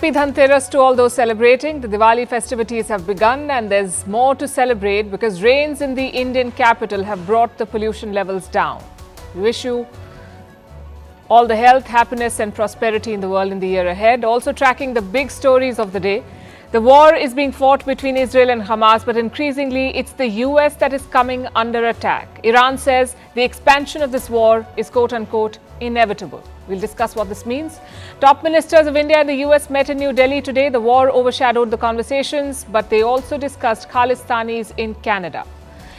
Happy Dhanteras to all those celebrating. The Diwali festivities have begun and there's more to celebrate because rains in the Indian capital have brought the pollution levels down. We wish you all the health, happiness and prosperity in the world in the year ahead. Also tracking the big stories of the day. The war is being fought between Israel and Hamas, but increasingly it's the US that is coming under attack. Iran says the expansion of this war is quote-unquote inevitable. We'll discuss what this means. Top ministers of India and the US met in New Delhi today. The war overshadowed the conversations, but they also discussed Khalistanis in Canada.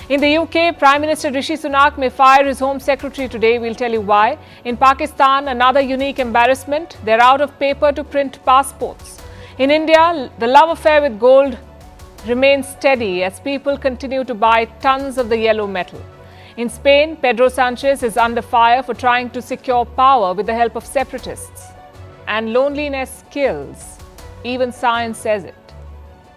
In the UK, Prime Minister Rishi Sunak may fire his Home Secretary today. We'll tell you why. In Pakistan, another unique embarrassment. They're out of paper to print passports. In India, the love affair with gold remains steady as people continue to buy tons of the yellow metal. In Spain, Pedro Sanchez is under fire for trying to secure power with the help of separatists. And loneliness kills. Even science says it.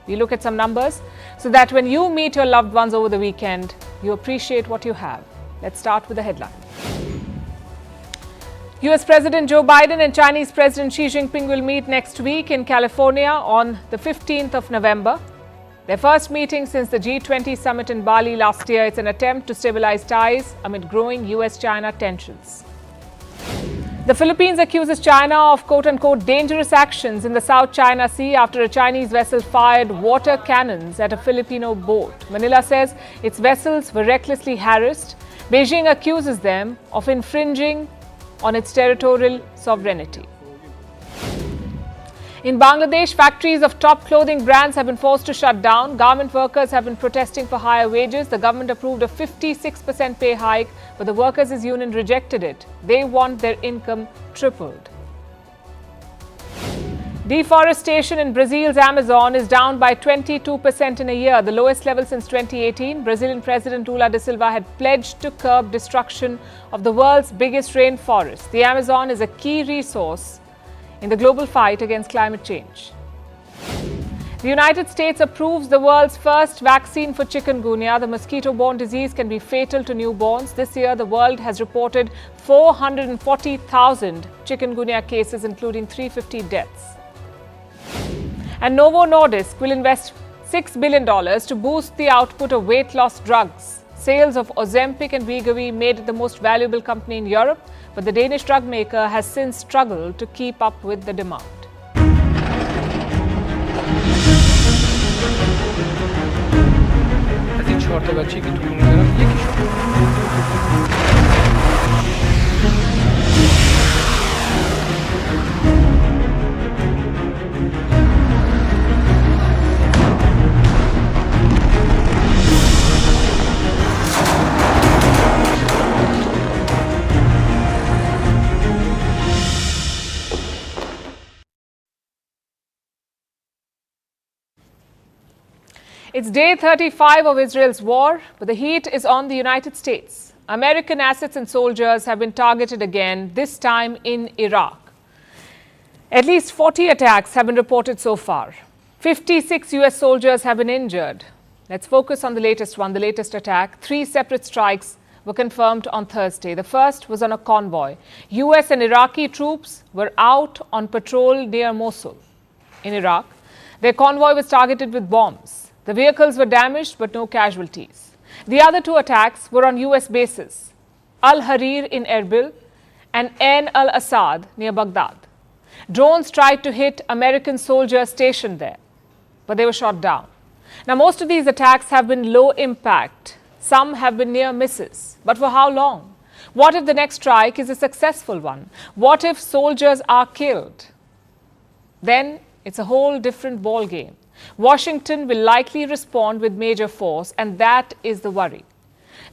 We look at some numbers so that when you meet your loved ones over the weekend, you appreciate what you have. Let's start with the headline. US President Joe Biden and Chinese President Xi Jinping will meet next week in California on the 15th of November. Their first meeting since the G20 summit in Bali last year. It's an attempt to stabilize ties amid growing US-China tensions. The Philippines accuses China of quote-unquote dangerous actions in the South China Sea after a Chinese vessel fired water cannons at a Filipino boat. Manila says its vessels were recklessly harassed. Beijing accuses them of infringing on its territorial sovereignty. In Bangladesh, factories of top clothing brands have been forced to shut down. Garment workers have been protesting for higher wages. The government approved a 56% pay hike, but the workers' union rejected it. They want their income tripled. Deforestation in Brazil's Amazon is down by 22% in a year, the lowest level since 2018. Brazilian President Lula da Silva had pledged to curb destruction of the world's biggest rainforest. The Amazon is a key resource in the global fight against climate change. The United States approves the world's first vaccine for chikungunya. The mosquito-borne disease can be fatal to newborns. This year, the world has reported 440,000 chikungunya cases, including 350 deaths. And Novo Nordisk will invest $6 billion to boost the output of weight loss drugs. Sales of Ozempic and Wegovy made it the most valuable company in Europe, but the Danish drug maker has since struggled to keep up with the demand. It's day 35 of Israel's war, but the heat is on the United States. American assets and soldiers have been targeted again, this time in Iraq. At least 40 attacks have been reported so far. 56 US soldiers have been injured. Let's focus on the latest one, the latest attack. 3 separate strikes were confirmed on Thursday. The first was on a convoy. US and Iraqi troops were out on patrol near Mosul in Iraq. Their convoy was targeted with bombs. The vehicles were damaged, but no casualties. The other 2 attacks were on US bases, Al-Harir in Erbil and Ain al-Assad near Baghdad. Drones tried to hit American soldiers stationed there, but they were shot down. Now, most of these attacks have been low impact. Some have been near misses. But for how long? What if the next strike is a successful one? What if soldiers are killed? Then it's a whole different ball game. Washington will likely respond with major force, and that is the worry.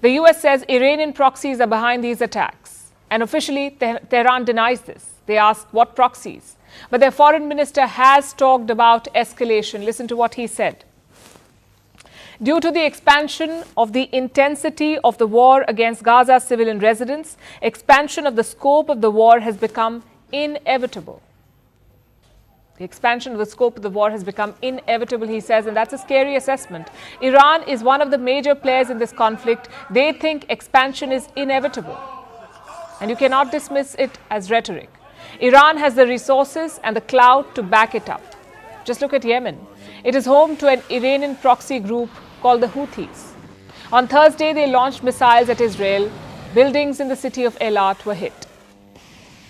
The US says Iranian proxies are behind these attacks, and officially Tehran denies this. They ask what proxies, but their foreign minister has talked about escalation. Listen to what he said. Due to the expansion of the intensity of the war against Gaza's civilian residents, expansion of the scope of the war has become inevitable. The expansion of the scope of the war has become inevitable, he says, and that's a scary assessment. Iran is one of the major players in this conflict. They think expansion is inevitable, and you cannot dismiss it as rhetoric. Iran has the resources and the clout to back it up. Just look at Yemen. It is home to an Iranian proxy group called the Houthis. On Thursday, they launched missiles at Israel. Buildings in the city of Eilat were hit.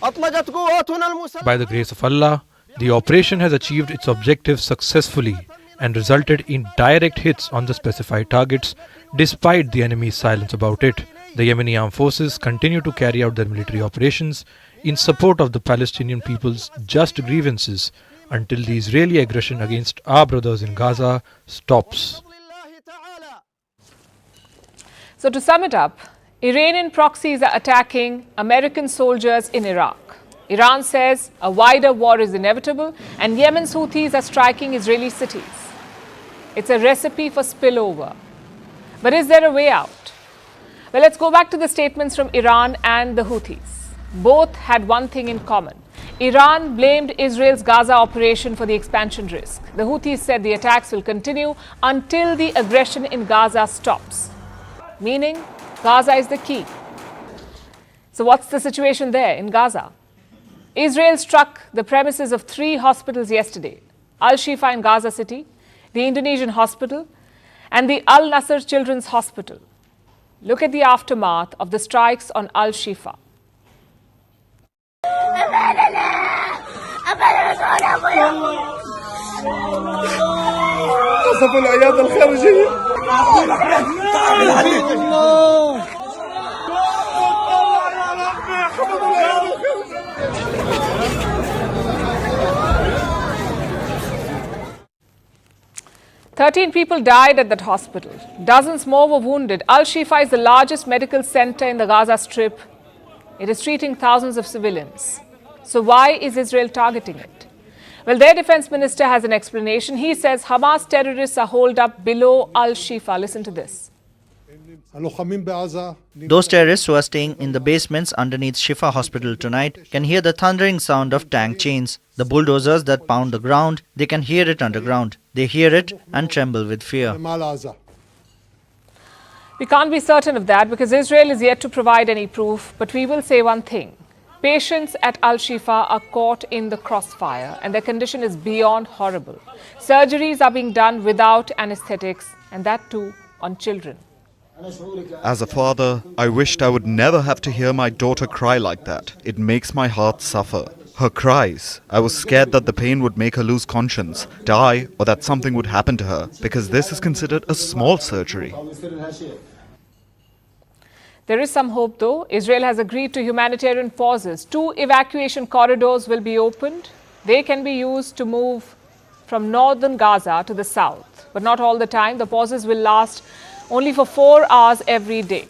By the grace of Allah, the operation has achieved its objectives successfully and resulted in direct hits on the specified targets, despite the enemy's silence about it. The Yemeni armed forces continue to carry out their military operations in support of the Palestinian people's just grievances until the Israeli aggression against our brothers in Gaza stops. So to sum it up, Iranian proxies are attacking American soldiers in Iraq. Iran says a wider war is inevitable, and Yemen's Houthis are striking Israeli cities. It's a recipe for spillover. But is there a way out? Well, let's go back to the statements from Iran and the Houthis. Both had one thing in common. Iran blamed Israel's Gaza operation for the expansion risk. The Houthis said the attacks will continue until the aggression in Gaza stops. Meaning, Gaza is the key. So what's the situation there in Gaza? Israel struck the premises of 3 hospitals yesterday. Al-Shifa in Gaza City, the Indonesian hospital, and the Al-Nasser Children's Hospital. Look at the aftermath of the strikes on Al-Shifa. Thirteen people died at that hospital. Dozens more were wounded. Al-Shifa is the largest medical center in the Gaza Strip. It is treating thousands of civilians. So why is Israel targeting it? Well, their defense minister has an explanation. He says Hamas terrorists are holed up below Al-Shifa. Listen to this. Those terrorists who are staying in the basements underneath Shifa Hospital tonight can hear the thundering sound of tank chains. The bulldozers that pound the ground, they can hear it underground. They hear it and tremble with fear. We can't be certain of that because Israel is yet to provide any proof, but we will say one thing. Patients at Al-Shifa are caught in the crossfire and their condition is beyond horrible. Surgeries are being done without anesthetics, and that too on children. As a father, I wished I would never have to hear my daughter cry like that. It makes my heart suffer. Her cries. I was scared that the pain would make her lose conscience, die, or that something would happen to her, because this is considered a small surgery. There is some hope though. Israel has agreed to humanitarian pauses. 2 evacuation corridors will be opened. They can be used to move from northern Gaza to the south, but not all the time. The pauses will last only for 4 hours every day.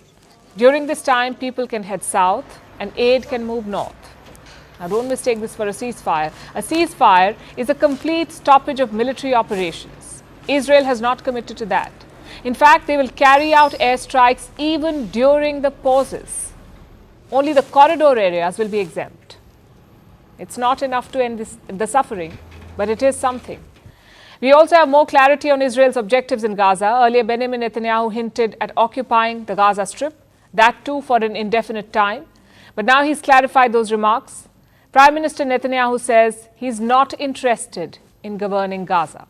During this time, people can head south and aid can move north. Now, don't mistake this for a ceasefire. A ceasefire is a complete stoppage of military operations. Israel has not committed to that. In fact, they will carry out airstrikes even during the pauses. Only the corridor areas will be exempt. It's not enough to end the suffering, but it is something. We also have more clarity on Israel's objectives in Gaza. Earlier, Benjamin Netanyahu hinted at occupying the Gaza Strip, that too for an indefinite time. But now he's clarified those remarks. Prime Minister Netanyahu says he's not interested in governing Gaza.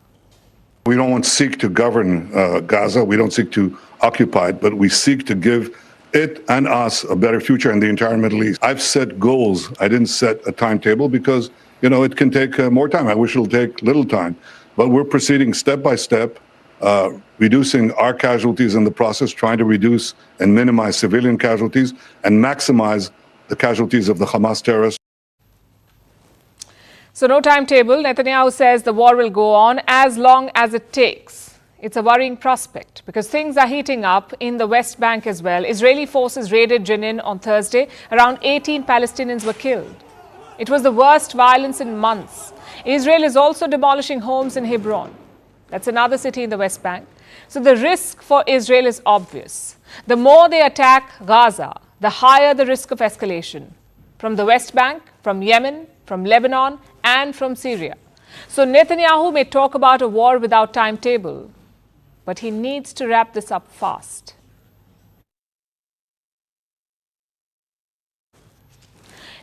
We don't seek to govern Gaza. We don't seek to occupy it, but we seek to give it and us a better future in the entire Middle East. I've set goals. I didn't set a timetable because, it can take more time. I wish it'll take little time. But we're proceeding step by step, reducing our casualties in the process, trying to reduce and minimize civilian casualties and maximize the casualties of the Hamas terrorists. So no timetable. Netanyahu says the war will go on as long as it takes. It's a worrying prospect because things are heating up in the West Bank as well. Israeli forces raided Jenin on Thursday. Around 18 Palestinians were killed. It was the worst violence in months. Israel is also demolishing homes in Hebron. That's another city in the West Bank. So the risk for Israel is obvious. The more they attack Gaza, the higher the risk of escalation. From the West Bank, from Yemen, from Lebanon, and from Syria. So Netanyahu may talk about a war without timetable, but he needs to wrap this up fast.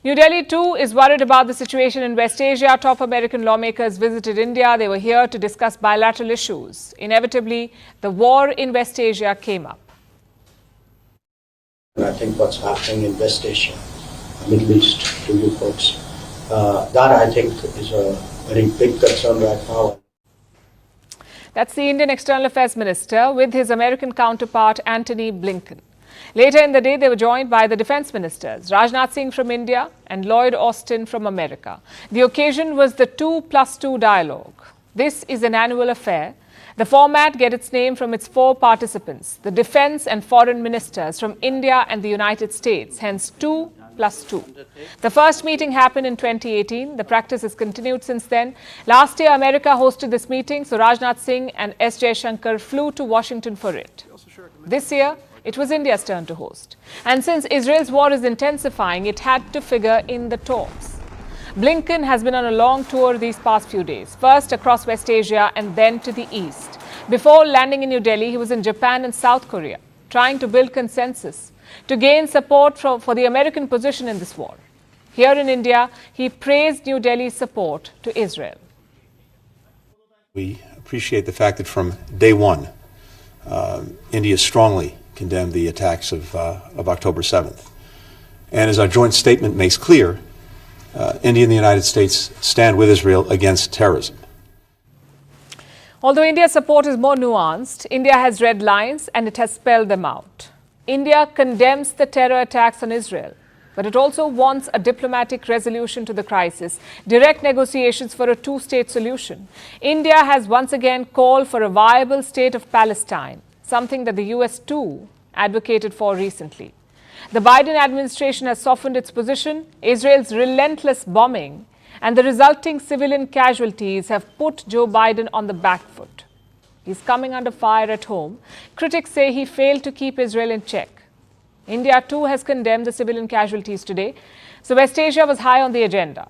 New Delhi too is worried about the situation in West Asia. Top American lawmakers visited India. They were here to discuss bilateral issues. Inevitably, the war in West Asia came up. I think what's happening in West Asia, Middle East, to you folks, that I think is a very big concern right now. That's the Indian External Affairs Minister with his American counterpart Antony Blinken. Later in the day, they were joined by the defense ministers, Rajnath Singh from India and Lloyd Austin from America. The occasion was the 2+2 dialogue. This is an annual affair. The format gets its name from its 4 participants, the defense and foreign ministers from India and the United States, hence 2+2. The first meeting happened in 2018. The practice has continued since then. Last year, America hosted this meeting, so Rajnath Singh and S. Jaishankar flew to Washington for it. This year, it was India's turn to host. And since Israel's war is intensifying, it had to figure in the talks. Blinken has been on a long tour these past few days, first across West Asia and then to the east. Before landing in New Delhi, he was in Japan and South Korea, trying to build consensus, to gain support for the American position in this war. Here in India, he praised New Delhi's support to Israel. We appreciate the fact that from day one, India strongly condemned the attacks of October 7th. And as our joint statement makes clear, India and the United States stand with Israel against terrorism. Although India's support is more nuanced, India has red lines and it has spelled them out. India condemns the terror attacks on Israel, but it also wants a diplomatic resolution to the crisis, direct negotiations for a 2-state solution. India has once again called for a viable state of Palestine, something that the US too advocated for recently. The Biden administration has softened its position. Israel's relentless bombing and the resulting civilian casualties have put Joe Biden on the back foot. He's coming under fire at home. Critics say he failed to keep Israel in check. India too has condemned the civilian casualties today. So West Asia was high on the agenda.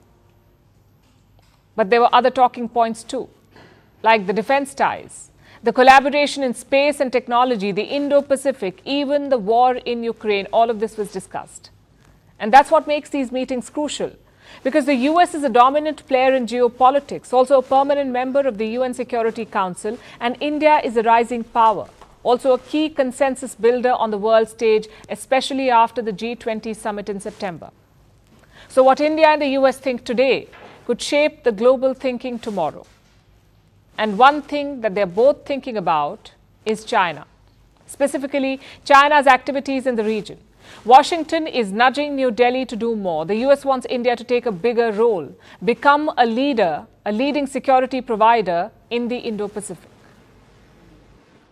But there were other talking points too, like the defense ties, the collaboration in space and technology, the Indo-Pacific, even the war in Ukraine. All of this was discussed. And that's what makes these meetings crucial, because the US is a dominant player in geopolitics, also a permanent member of the UN Security Council, and India is a rising power, also a key consensus builder on the world stage, especially after the G20 summit in September. So what India and the US think today could shape the global thinking tomorrow. And one thing that they're both thinking about is China, specifically China's activities in the region. Washington is nudging New Delhi to do more. The US wants India to take a bigger role, become a leader, a leading security provider in the Indo-Pacific.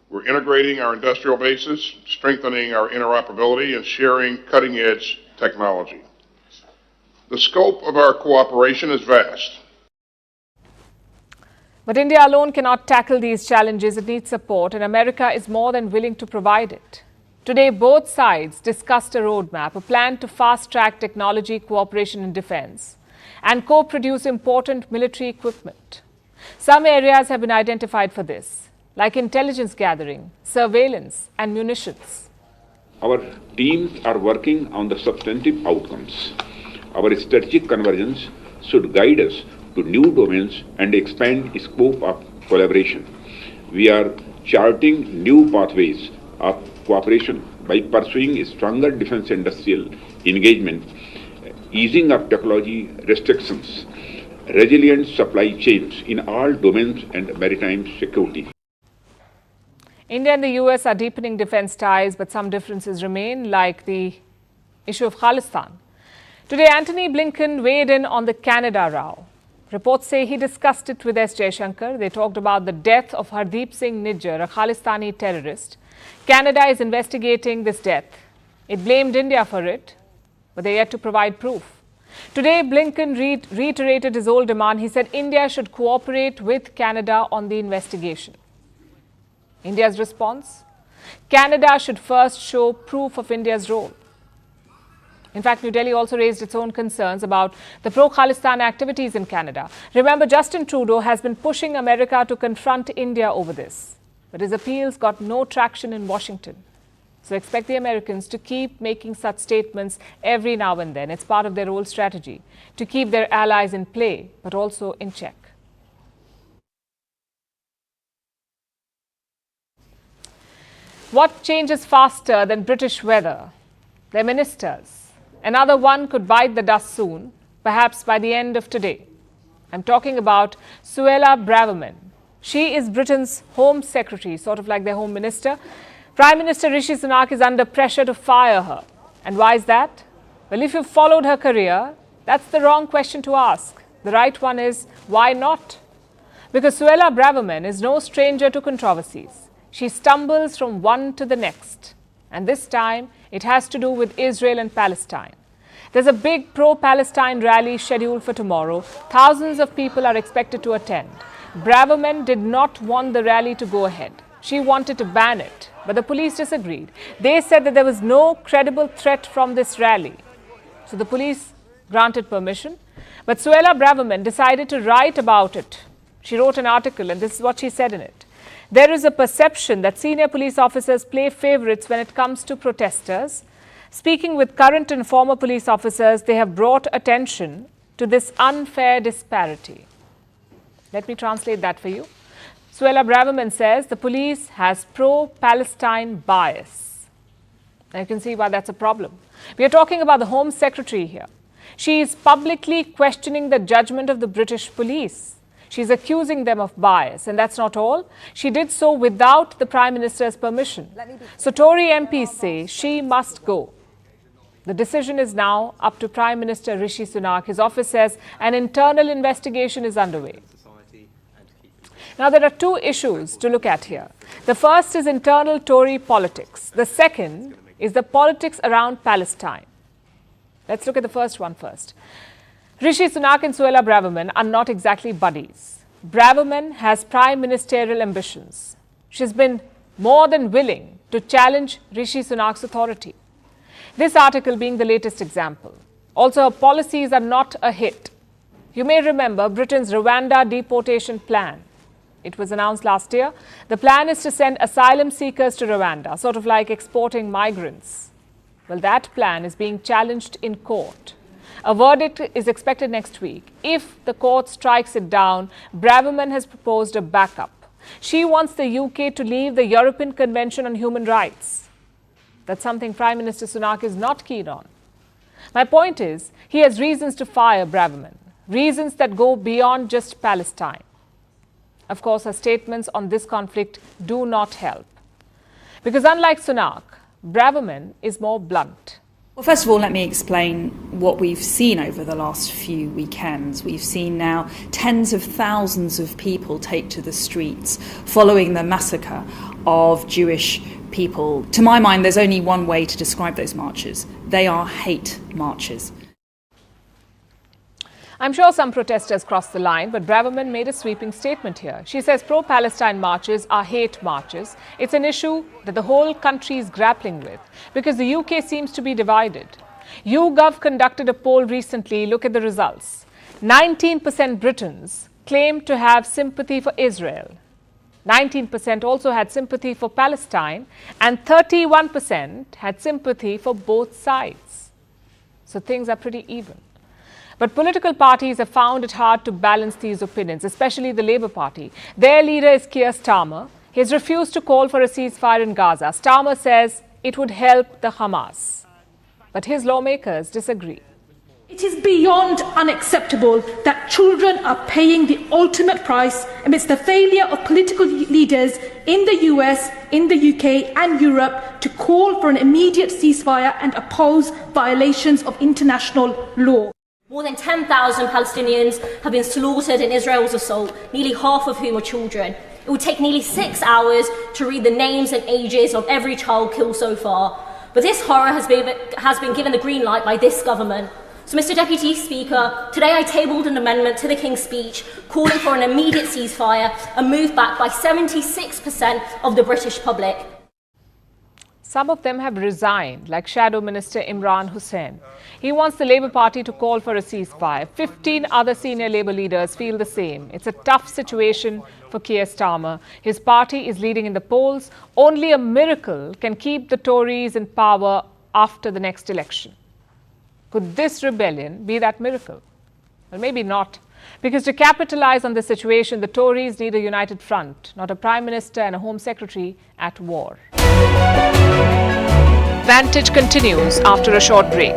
We're integrating our industrial bases, strengthening our interoperability, and sharing cutting-edge technology. The scope of our cooperation is vast. But India alone cannot tackle these challenges. It needs support, and America is more than willing to provide it. Today, both sides discussed a roadmap, a plan to fast-track technology cooperation in defense and co-produce important military equipment. Some areas have been identified for this, like intelligence gathering, surveillance and munitions. Our teams are working on the substantive outcomes. Our strategic convergence should guide us to new domains and expand scope of collaboration. We are charting new pathways of cooperation by pursuing a stronger defense industrial engagement, easing of technology restrictions, resilient supply chains in all domains and maritime security. India and the US are deepening defense ties, but some differences remain, like the issue of Khalistan. Today, Antony Blinken weighed in on the Canada row. Reports say he discussed it with S. Jaishankar. They talked about the death of Hardeep Singh Nijjar, a Khalistani terrorist. Canada is investigating this death. It blamed India for it, but they're yet to provide proof. Today, Blinken reiterated his old demand. He said India should cooperate with Canada on the investigation. India's response? Canada should first show proof of India's role. In fact, New Delhi also raised its own concerns about the pro-Khalistan activities in Canada. Remember, Justin Trudeau has been pushing America to confront India over this, but his appeals got no traction in Washington. So expect the Americans to keep making such statements every now and then. It's part of their old strategy to keep their allies in play, but also in check. What changes faster than British weather? Their ministers. Another one could bite the dust soon, perhaps by the end of today. I'm talking about Suella Braverman. She is Britain's Home Secretary, sort of like their Home Minister. Prime Minister Rishi Sunak is under pressure to fire her. And why is that? Well, if you've followed her career, that's the wrong question to ask. The right one is, why not? Because Suella Braverman is no stranger to controversies. She stumbles from one to the next. And this time, it has to do with Israel and Palestine. There's a big pro-Palestine rally scheduled for tomorrow. Thousands of people are expected to attend. Braverman did not want the rally to go ahead. She wanted to ban it, but the police disagreed. They said that there was no credible threat from this rally. So the police granted permission. But Suella Braverman decided to write about it. She wrote an article, and this is what she said in it. There is a perception that senior police officers play favorites when it comes to protesters. Speaking with current and former police officers, they have brought attention to this unfair disparity. Let me translate that for you. Suella Braverman says the police has pro-Palestine bias. Now you can see why that's a problem. We are talking about the Home Secretary here. She is publicly questioning the judgment of the British police. She's accusing them of bias, and that's not all. She did so without the Prime Minister's permission. So Tory MPs say she must go. The decision is now up to Prime Minister Rishi Sunak. His office says an internal investigation is underway. Now, there are two issues to look at here. The first is internal Tory politics. The second is the politics around Palestine. Let's look at the first one first. Rishi Sunak and Suella Braverman are not exactly buddies. Braverman has prime ministerial ambitions. She's been more than willing to challenge Rishi Sunak's authority. This article being the latest example. Also, her policies are not a hit. You may remember Britain's Rwanda deportation plan. It was announced last year. The plan is to send asylum seekers to Rwanda, sort of like exporting migrants. Well, that plan is being challenged in court. A verdict is expected next week. If the court strikes it down, Braverman has proposed a backup. She wants the UK to leave the European Convention on Human Rights. That's something Prime Minister Sunak is not keen on. My point is, he has reasons to fire Braverman, reasons that go beyond just Palestine. Of course, her statements on this conflict do not help. Because unlike Sunak, Braverman is more blunt. Well, first of all, let me explain what we've seen over the last few weekends. We've seen now tens of thousands of people take to the streets following the massacre of Jewish people. To my mind, there's only one way to describe those marches. They are hate marches. I'm sure some protesters crossed the line, but Braverman made a sweeping statement here. She says pro-Palestine marches are hate marches. It's an issue that the whole country is grappling with because the UK seems to be divided. YouGov conducted a poll recently. Look at the results. 19% Britons claim to have sympathy for Israel. 19% also had sympathy for Palestine, and 31% had sympathy for both sides. So things are pretty even. But political parties have found it hard to balance these opinions, especially the Labour Party. Their leader is Keir Starmer. He has refused to call for a ceasefire in Gaza. Starmer says it would help the Hamas. But his lawmakers disagree. It is beyond unacceptable that children are paying the ultimate price amidst the failure of political leaders in the US, in the UK and Europe to call for an immediate ceasefire and oppose violations of international law. More than 10,000 Palestinians have been slaughtered in Israel's assault, nearly half of whom are children. It will take nearly 6 hours to read the names and ages of every child killed so far. But this horror has been given the green light by this government. So, Mr. Deputy Speaker, today I tabled an amendment to the King's Speech calling for an immediate ceasefire, a move backed by 76% of the British public. Some of them have resigned, like Shadow Minister Imran Hussain. He wants the Labour Party to call for a ceasefire. 15 other senior Labour leaders feel the same. It's a tough situation for Keir Starmer. His party is leading in the polls. Only a miracle can keep the Tories in power after the next election. Could this rebellion be that miracle? Well, maybe not. Because to capitalize on this situation, the Tories need a united front, not a Prime Minister and a Home Secretary at war. Vantage continues after a short break.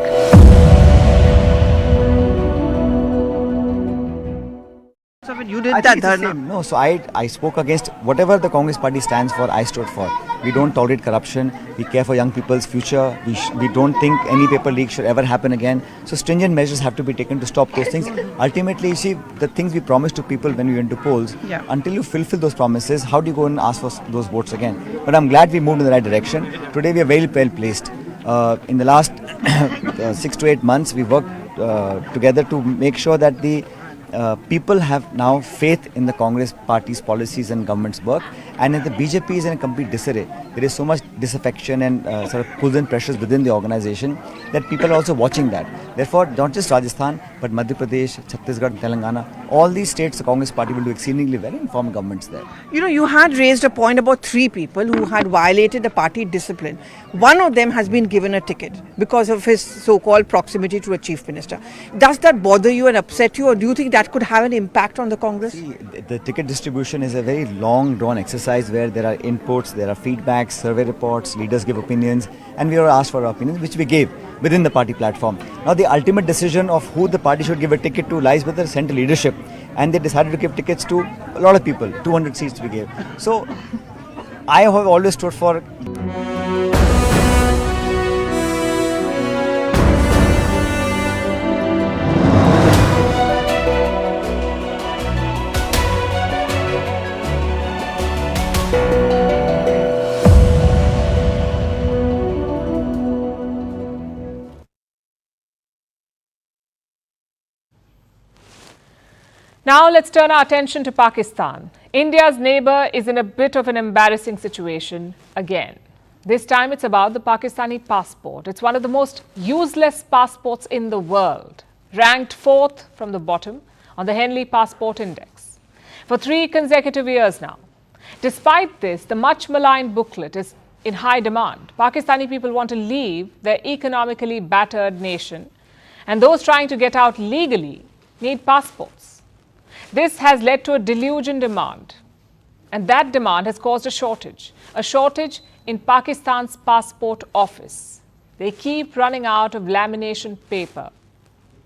So when you did that dharna? No, so I spoke against whatever the Congress party stands for, I stood for. We don't tolerate corruption. We care for young people's future. We don't think any paper leak should ever happen again. So stringent measures have to be taken to stop those things. Ultimately, you see, the things we promise to people when we went to polls, until you fulfill those promises, how do you go and ask for those votes again? But I'm glad we moved in the right direction. Today we are very well placed. In the last 6 to 8 months, we worked together to make sure that the people have now faith in the Congress party's policies and government's work, and if the BJP is in a complete disarray, there is so much disaffection and sort of pulls and pressures within the organization that people are also watching that. Therefore, not just Rajasthan, but Madhya Pradesh, Chhattisgarh, Telangana, all these states the Congress party will do exceedingly well and form governments there. You know, you had raised a point about 3 people who had violated the party discipline. One of them has been given a ticket because of his so-called proximity to a chief minister. Does that bother you and upset you, or do you think that could have an impact on the Congress? See, the ticket distribution is a very long drawn exercise where there are inputs, there are feedbacks, survey reports, leaders give opinions, and we are asked for our opinions, which we gave within the party platform. Now the ultimate decision of who the party should give a ticket to lies with the central leadership, and they decided to give tickets to a lot of people. 200 seats we gave. So I have always stood for Now let's turn our attention to Pakistan. India's neighbor is in a bit of an embarrassing situation again. This time it's about the Pakistani passport. It's one of the most useless passports in the world, ranked 4th from the bottom on the Henley Passport Index for 3 consecutive years now. Despite this, the much maligned booklet is in high demand. Pakistani people want to leave their economically battered nation, and those trying to get out legally need passports. This has led to a deluge in demand, and that demand has caused a shortage in Pakistan's passport office. They keep running out of lamination paper,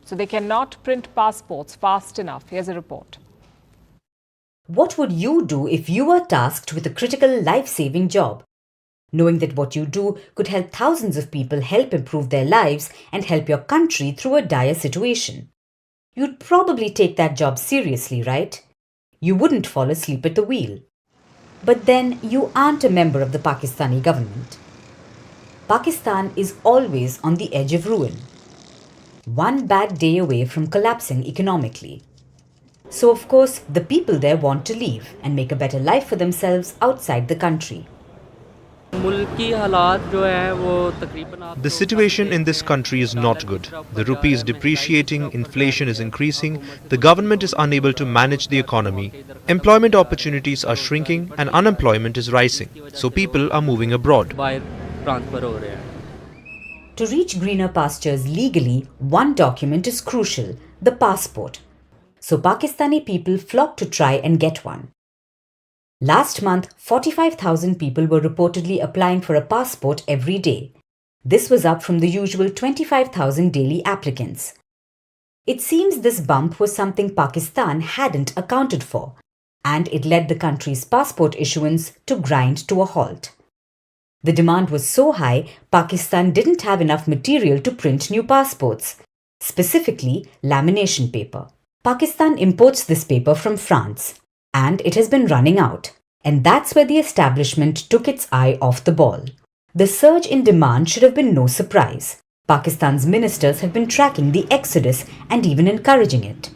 so they cannot print passports fast enough. Here's a report. What would you do if you were tasked with a critical life-saving job, knowing that what you do could help thousands of people help improve their lives and help your country through a dire situation? You'd probably take that job seriously, right? You wouldn't fall asleep at the wheel. But then you aren't a member of the Pakistani government. Pakistan is always on the edge of ruin, one bad day away from collapsing economically. So of course, the people there want to leave and make a better life for themselves outside the country. The situation in this country is not good. The rupee is depreciating, inflation is increasing, the government is unable to manage the economy, employment opportunities are shrinking, and unemployment is rising. So people are moving abroad. To reach greener pastures legally, one document is crucial: the passport. So Pakistani people flock to try and get one. Last month, 45,000 people were reportedly applying for a passport every day. This was up from the usual 25,000 daily applicants. It seems this bump was something Pakistan hadn't accounted for, and it led the country's passport issuance to grind to a halt. The demand was so high, Pakistan didn't have enough material to print new passports, specifically lamination paper. Pakistan imports this paper from France, and it has been running out. And that's where the establishment took its eye off the ball. The surge in demand should have been no surprise. Pakistan's ministers have been tracking the exodus and even encouraging it.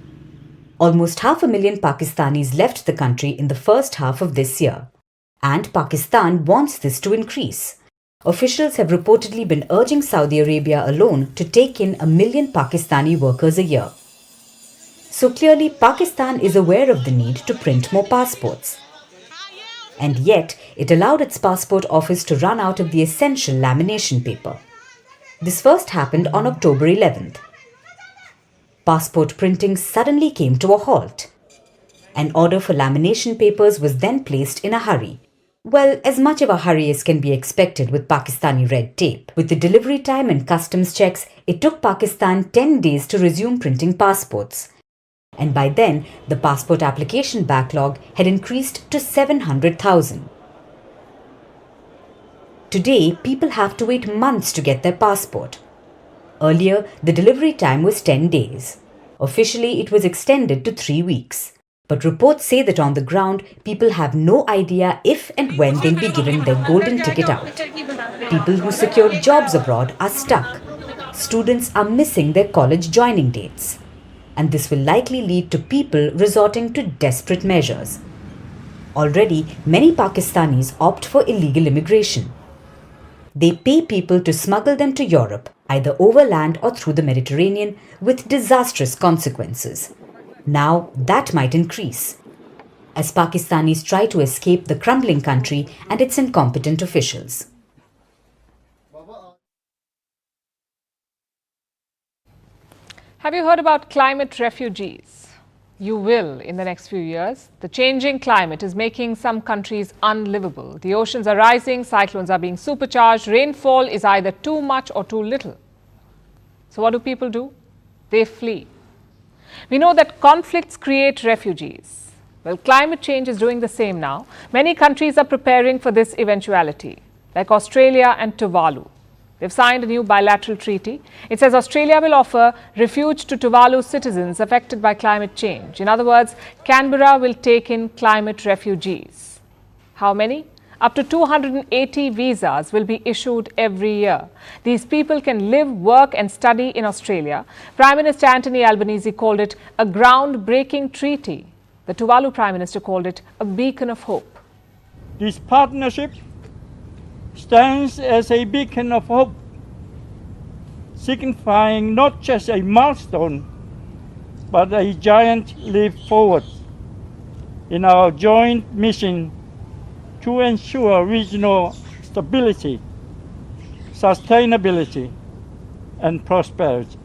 Almost 500,000 Pakistanis left the country in the first half of this year, and Pakistan wants this to increase. Officials have reportedly been urging Saudi Arabia alone to take in 1 million Pakistani workers a year. So clearly, Pakistan is aware of the need to print more passports. And yet, it allowed its passport office to run out of the essential lamination paper. This first happened on October 11th. Passport printing suddenly came to a halt. An order for lamination papers was then placed in a hurry. Well, as much of a hurry as can be expected with Pakistani red tape. With the delivery time and customs checks, it took Pakistan 10 days to resume printing passports. And by then, the passport application backlog had increased to 700,000. Today, people have to wait months to get their passport. Earlier, the delivery time was 10 days. Officially, it was extended to 3 weeks. But reports say that on the ground, people have no idea if and when they'll be given their golden ticket out. People who secured jobs abroad are stuck. Students are missing their college joining dates. And this will likely lead to people resorting to desperate measures. Already, many Pakistanis opt for illegal immigration. They pay people to smuggle them to Europe, either overland or through the Mediterranean, with disastrous consequences. Now that might increase, as Pakistanis try to escape the crumbling country and its incompetent officials. Have you heard about climate refugees? You will in the next few years. The changing climate is making some countries unlivable. The oceans are rising, cyclones are being supercharged, rainfall is either too much or too little. So what do people do? They flee. We know that conflicts create refugees. Well, climate change is doing the same now. Many countries are preparing for this eventuality, like Australia and Tuvalu. They've signed a new bilateral treaty. It says Australia will offer refuge to Tuvalu citizens affected by climate change. In other words, Canberra will take in climate refugees. How many? Up to 280 visas will be issued every year. These people can live, work and study in Australia. Prime Minister Anthony Albanese called it a groundbreaking treaty. The Tuvalu Prime Minister called it a beacon of hope. This partnership stands as a beacon of hope, signifying not just a milestone, but a giant leap forward in our joint mission to ensure regional stability, sustainability, and prosperity.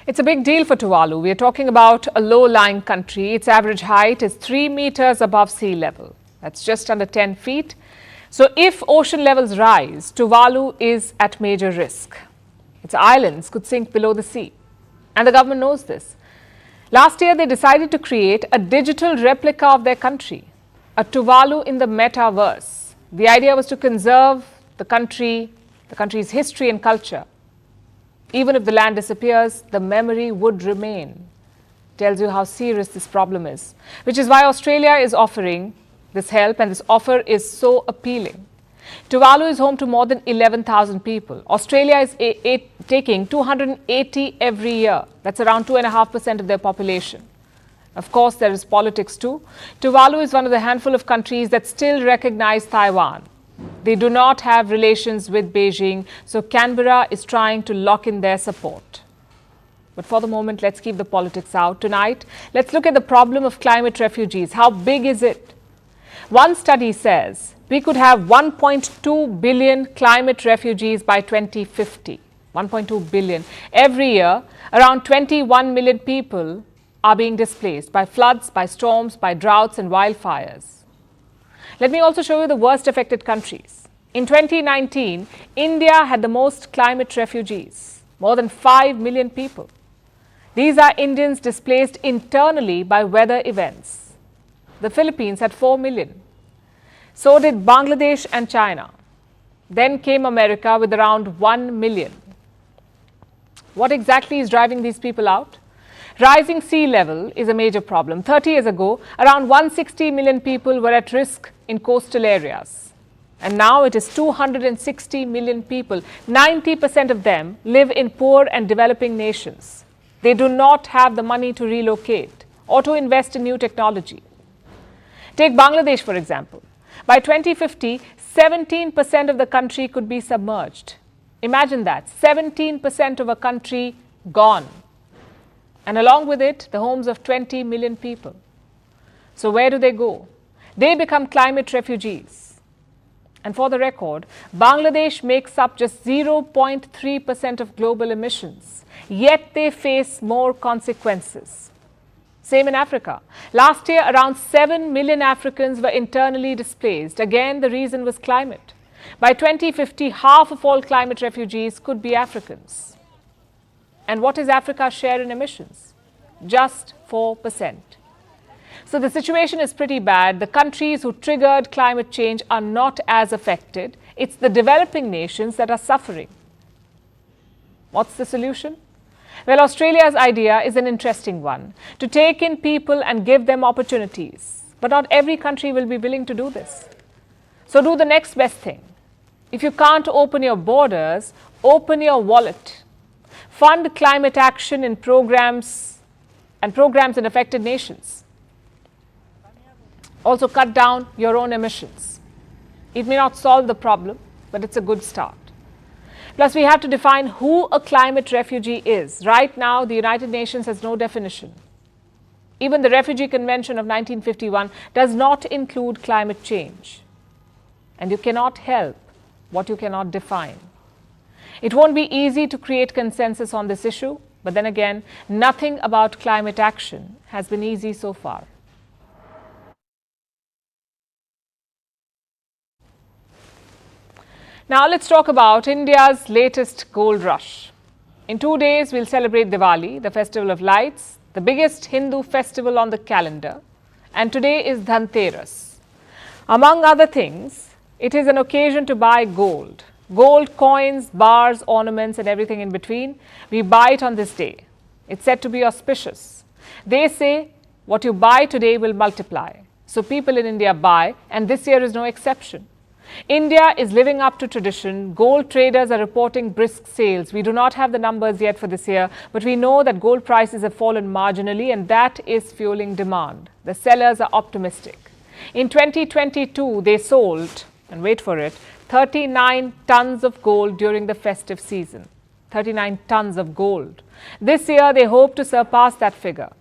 It's a big deal for Tuvalu. We are talking about a low-lying country. Its average height is 3 meters above sea level. That's just under 10 feet. So if ocean levels rise, Tuvalu is at major risk. Its islands could sink below the sea. And the government knows this. Last year, they decided to create a digital replica of their country, a Tuvalu in the metaverse. The idea was to conserve the country's history and culture. Even if the land disappears, the memory would remain. Tells you how serious this problem is, which is why Australia is offering this help, and this offer is so appealing. Tuvalu is home to more than 11,000 people. Australia is taking 280 every year. That's around 2.5% of their population. Of course, there is politics too. Tuvalu is one of the handful of countries that still recognize Taiwan. They do not have relations with Beijing, so Canberra is trying to lock in their support. But for the moment, let's keep the politics out. Tonight, let's look at the problem of climate refugees. How big is it? One study says we could have 1.2 billion climate refugees by 2050. 1.2 billion. Every year, around 21 million people are being displaced by floods, by storms, by droughts and wildfires. Let me also show you the worst affected countries. In 2019, India had the most climate refugees, more than 5 million people. These are Indians displaced internally by weather events. The Philippines had 4 million. So did Bangladesh and China. Then came America with around 1 million. What exactly is driving these people out? Rising sea level is a major problem. 30 years ago, around 160 million people were at risk in coastal areas. And now it is 260 million people. 90% of them live in poor and developing nations. They do not have the money to relocate or to invest in new technology. Take Bangladesh, for example. By 2050, 17% of the country could be submerged. Imagine that, 17% of a country gone. and along with it, the homes of 20 million people. So where do they go? They become climate refugees. And for the record, Bangladesh makes up just 0.3% of global emissions, yet they face more consequences. Same in Africa. Last year, around 7 million Africans were internally displaced. Again, the reason was climate. By 2050, half of all climate refugees could be Africans. And what is Africa's share in emissions? Just 4%. So the situation is pretty bad. The countries who triggered climate change are not as affected. It's the developing nations that are suffering. What's the solution? Well, Australia's idea is an interesting one, to take in people and give them opportunities. But not every country will be willing to do this. So do the next best thing. If you can't open your borders, open your wallet. Fund climate action in programs in affected nations. Also cut down your own emissions. It may not solve the problem, but it's a good start. Plus, we have to define who a climate refugee is. Right now, the United Nations has no definition. Even the Refugee Convention of 1951 does not include climate change. And you cannot help what you cannot define. It won't be easy to create consensus on this issue, but then again, nothing about climate action has been easy so far. Now let's talk about India's latest gold rush. In 2 days, we'll celebrate Diwali, the festival of lights, the biggest Hindu festival on the calendar. And today is Dhanteras. Among other things, it is an occasion to buy gold. Gold coins, bars, ornaments and everything in between. We buy it on this day. It's said to be auspicious. They say what you buy today will multiply. So people in India buy, and this year is no exception. India is living up to tradition. Gold traders are reporting brisk sales. We do not have the numbers yet for this year, but we know that gold prices have fallen marginally, and that is fueling demand. The sellers are optimistic. In 2022, they sold, and wait for it, 39 tons of gold during the festive season. 39 tons of gold. This year, they hope to surpass that figure.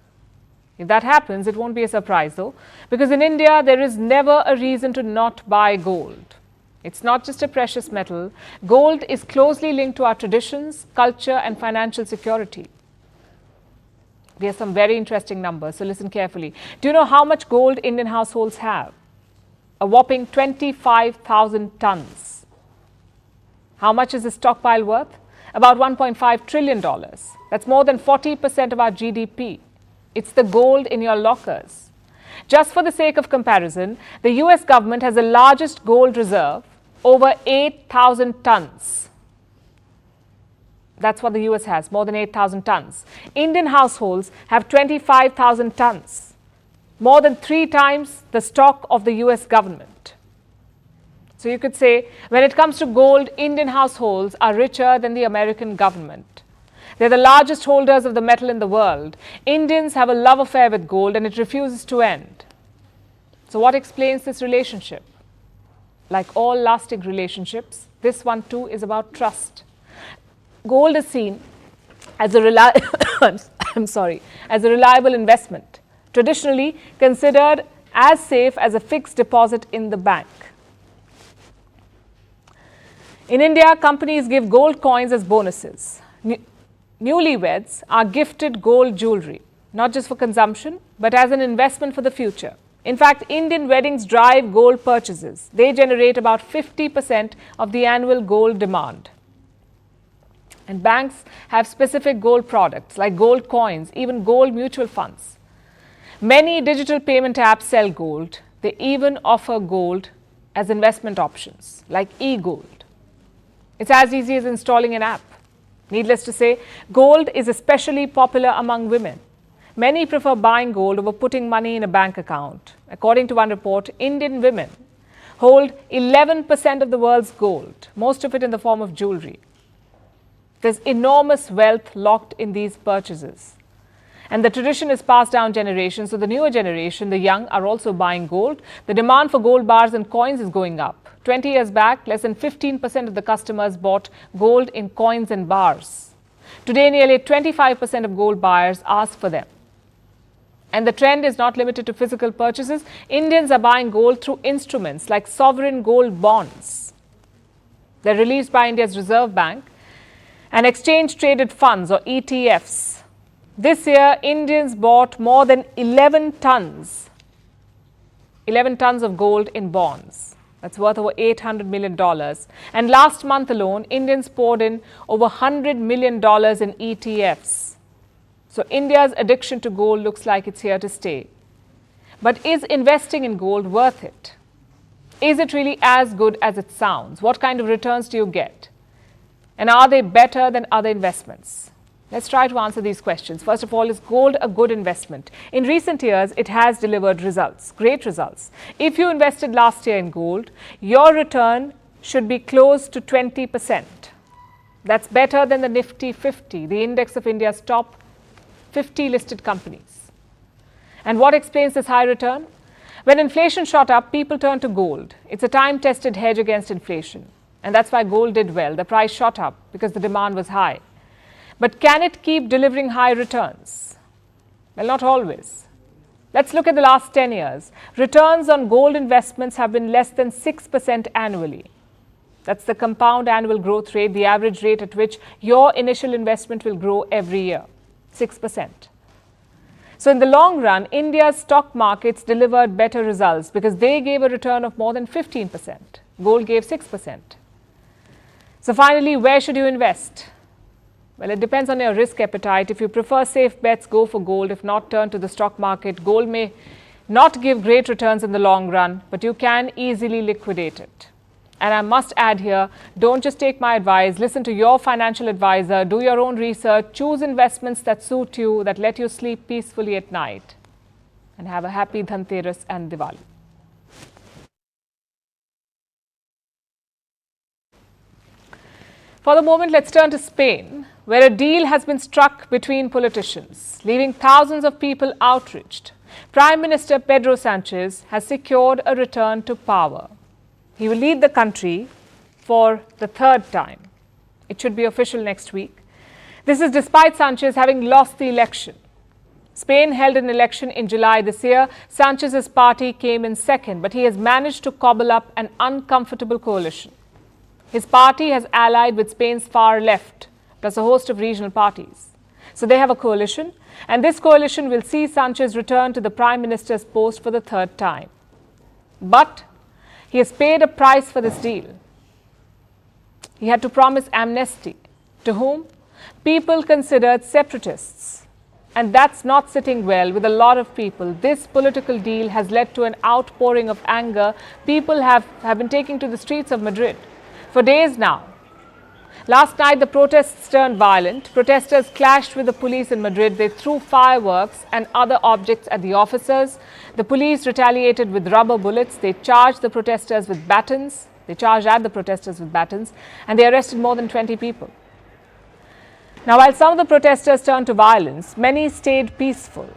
If that happens, it won't be a surprise though, because in India, there is never a reason to not buy gold. It's not just a precious metal. Gold is closely linked to our traditions, culture and financial security. We have some very interesting numbers, so listen carefully. Do you know how much gold Indian households have? A whopping 25,000 tons. How much is the stockpile worth? About $1.5 trillion. That's more than 40% of our GDP. It's the gold in your lockers. Just for the sake of comparison, the US government has the largest gold reserve, over 8,000 tons. That's what the US has, more than 8,000 tons. Indian households have 25,000 tons, more than 3 times the stock of the US government. So you could say, when it comes to gold, Indian households are richer than the American government. They're the largest holders of the metal in the world. Indians have a love affair with gold and it refuses to end. So what explains this relationship? Like all lasting relationships, this one too is about trust. Gold is seen as a reliable investment, traditionally considered as safe as a fixed deposit in the bank. In India, companies give gold coins as bonuses. Newlyweds are gifted gold jewelry, not just for consumption, but as an investment for the future. In fact, Indian weddings drive gold purchases. They generate about 50% of the annual gold demand. And banks have specific gold products like gold coins, even gold mutual funds. Many digital payment apps sell gold. They even offer gold as investment options like e-gold. It's as easy as installing an app. Needless to say, gold is especially popular among women. Many prefer buying gold over putting money in a bank account. According to one report, Indian women hold 11% of the world's gold, most of it in the form of jewelry. There's enormous wealth locked in these purchases. And the tradition is passed down generations, so the newer generation, the young, are also buying gold. The demand for gold bars and coins is going up. 20 years back, less than 15% of the customers bought gold in coins and bars. Today, nearly 25% of gold buyers ask for them. And the trend is not limited to physical purchases. Indians are buying gold through instruments like sovereign gold bonds. They're released by India's Reserve Bank and exchange-traded funds or ETFs. This year, Indians bought more than 11 tons of gold in bonds. That's worth over $800 million. And last month alone, Indians poured in over $100 million in ETFs. So India's addiction to gold looks like it's here to stay. But is investing in gold worth it? Is it really as good as it sounds? What kind of returns do you get? And are they better than other investments? Let's try to answer these questions. First of all, is gold a good investment? In recent years, it has delivered results, great results. If you invested last year in gold, your return should be close to 20%. That's better than the Nifty 50, the index of India's top 50 listed companies. And what explains this high return? When inflation shot up, people turned to gold. It's a time-tested hedge against inflation. And that's why gold did well. The price shot up because the demand was high. But can it keep delivering high returns? Well, not always. Let's look at the last 10 years. Returns on gold investments have been less than 6% annually. That's the compound annual growth rate, the average rate at which your initial investment will grow every year, 6%. So in the long run, India's stock markets delivered better results because they gave a return of more than 15%. Gold gave 6%. So finally, where should you invest? Well, it depends on your risk appetite. If you prefer safe bets, go for gold. If not, turn to the stock market. Gold may not give great returns in the long run, but you can easily liquidate it. And I must add here, don't just take my advice. Listen to your financial advisor. Do your own research. Choose investments that suit you, that let you sleep peacefully at night. And have a happy Dhanteras and Diwali. For the moment, let's turn to Spain, where a deal has been struck between politicians, leaving thousands of people outraged. Prime Minister Pedro Sanchez has secured a return to power. He will lead the country for the third time. It should be official next week. This is despite Sanchez having lost the election. Spain held an election in July this year. Sanchez's party came in second, but he has managed to cobble up an uncomfortable coalition. His party has allied with Spain's far left, plus a host of regional parties. So they have a coalition, and this coalition will see Sanchez return to the Prime Minister's post for the third time. But he has paid a price for this deal. He had to promise amnesty. To whom? People considered separatists. And that's not sitting well with a lot of people. This political deal has led to an outpouring of anger. People have been taking to the streets of Madrid for days now. Last night, the protests turned violent. Protesters clashed with the police in Madrid. They threw fireworks and other objects at the officers. The police retaliated with rubber bullets. They charged the protesters with batons. They charged at the protesters with batons, and they arrested more than 20 people. Now, while some of the protesters turned to violence, many stayed peaceful.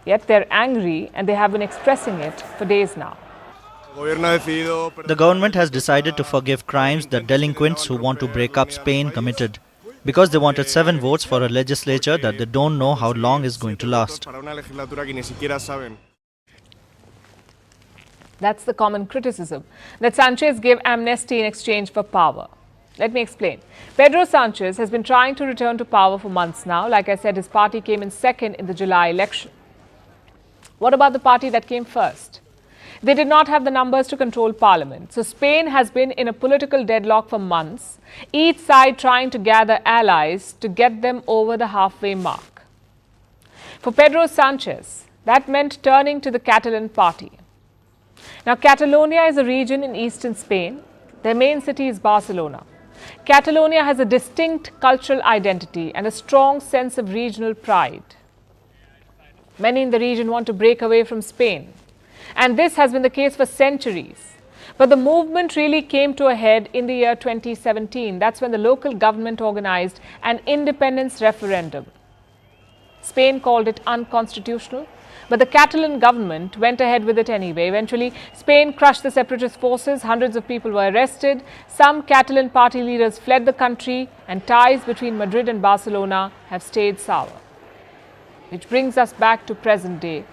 Yet they're angry, and they have been expressing it for days now. The government has decided to forgive crimes that delinquents who want to break up Spain committed, because they wanted 7 votes for a legislature that they don't know how long is going to last. That's the common criticism, that Sanchez gave amnesty in exchange for power. Let me explain. Pedro Sanchez has been trying to return to power for months now. Like I said, his party came in second in the July election. What about the party that came first? They did not have the numbers to control parliament. So Spain has been in a political deadlock for months, each side trying to gather allies to get them over the halfway mark. For Pedro Sanchez, that meant turning to the Catalan party. Now, Catalonia is a region in eastern Spain. Their main city is Barcelona. Catalonia has a distinct cultural identity and a strong sense of regional pride. Many in the region want to break away from Spain. And this has been the case for centuries. But the movement really came to a head in the year 2017. That's when the local government organized an independence referendum. Spain called it unconstitutional, But the Catalan government went ahead with it anyway. Eventually, Spain crushed the separatist forces. Hundreds of people were arrested. Some Catalan party leaders fled the country, and ties between Madrid and Barcelona have stayed sour. Which brings us back to present day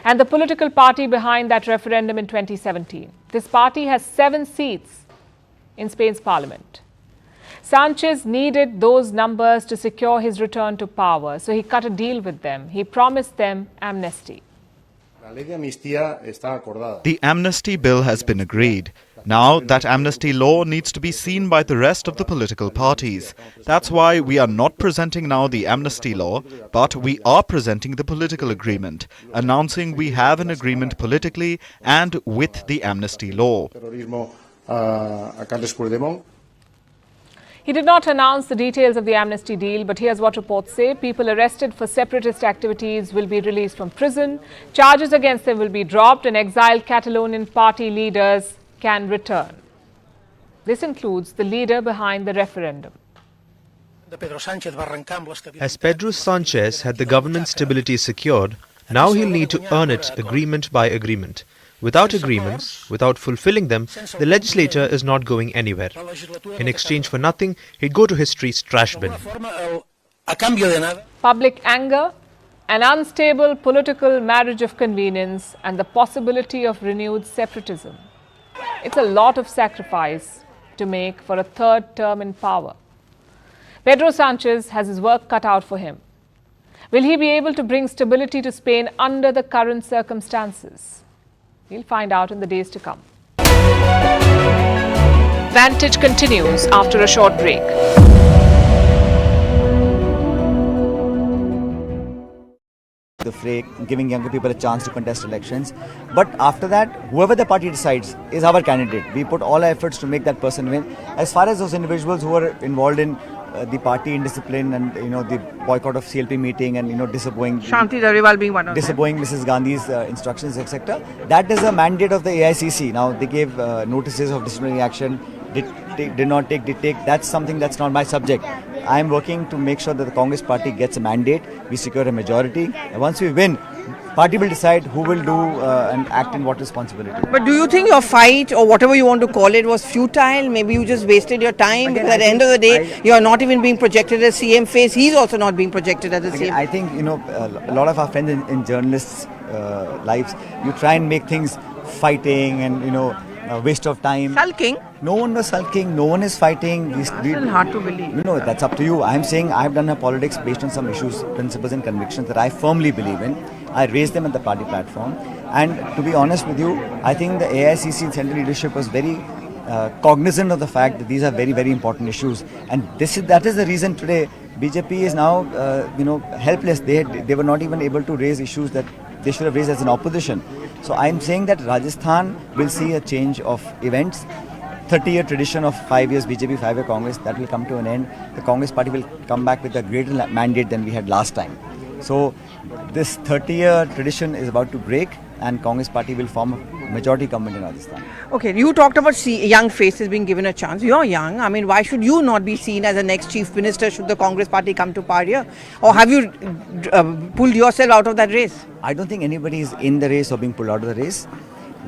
and the political party behind that referendum in 2017. This party has 7 seats in Spain's parliament. Sanchez needed those numbers to secure his return to power, so he cut a deal with them. He promised them amnesty. The amnesty bill has been agreed. Now that amnesty law needs to be seen by the rest of the political parties. That's why we are not presenting now the amnesty law, but we are presenting the political agreement, announcing we have an agreement politically and with the amnesty law. He did not announce the details of the amnesty deal, but here's what reports say. People arrested for separatist activities will be released from prison. Charges against them will be dropped, and exiled Catalonian party leaders can return. This includes the leader behind the referendum. As Pedro Sanchez had the government stability secured, now he'll need to earn it agreement by agreement. Without agreements, without fulfilling them, the legislator is not going anywhere. In exchange for nothing, he'd go to history's trash bin. Public anger, an unstable political marriage of convenience, and the possibility of renewed separatism. It's a lot of sacrifice to make for a third term in power. Pedro Sanchez has his work cut out for him. Will he be able to bring stability to Spain under the current circumstances? We'll find out in the days to come. Vantage continues after a short break. The fray, giving younger people a chance to contest elections. But after that, whoever the party decides is our candidate. We put all our efforts to make that person win. As far as those individuals who are involved in the party indiscipline and the boycott of CLP meeting and disobeying Shanti Dariwal being one of disobeying Mrs. Gandhi's instructions, etc. That is a mandate of the AICC. Now they gave notices of disciplinary action. Did not take. That's something that's not my subject. I am working to make sure that the Congress party gets a mandate. We secure a majority. And once we win, party will decide who will do and act in what responsibility. But do you think your fight or whatever you want to call it was futile? Maybe you just wasted your time. Again, because at the end of the day, you are not even being projected as CM face. He's also not being projected as a CM. I think a lot of our friends in journalists' lives, you try and make things fighting and a waste of time. Sulking? No one was sulking. No one is fighting. It's still hard to believe. That's up to you. I am saying I have done a politics based on some issues, principles and convictions that I firmly believe in. I raised them at the party platform. And to be honest with you, I think the AICC central leadership was very cognizant of the fact that these are very, very important issues. And that is the reason today BJP is now, helpless. They were not even able to raise issues that they should have raised as an opposition. So I am saying that Rajasthan will see a change of events. 30-year tradition of 5 years BJP, 5-year Congress, that will come to an end. The Congress party will come back with a greater mandate than we had last time. So this 30-year tradition is about to break and Congress party will form a majority government in Rajasthan. Okay, you talked about young faces being given a chance. You're young. I mean, why should you not be seen as the next chief minister should the Congress party come to power here? Or have you pulled yourself out of that race? I don't think anybody is in the race or being pulled out of the race.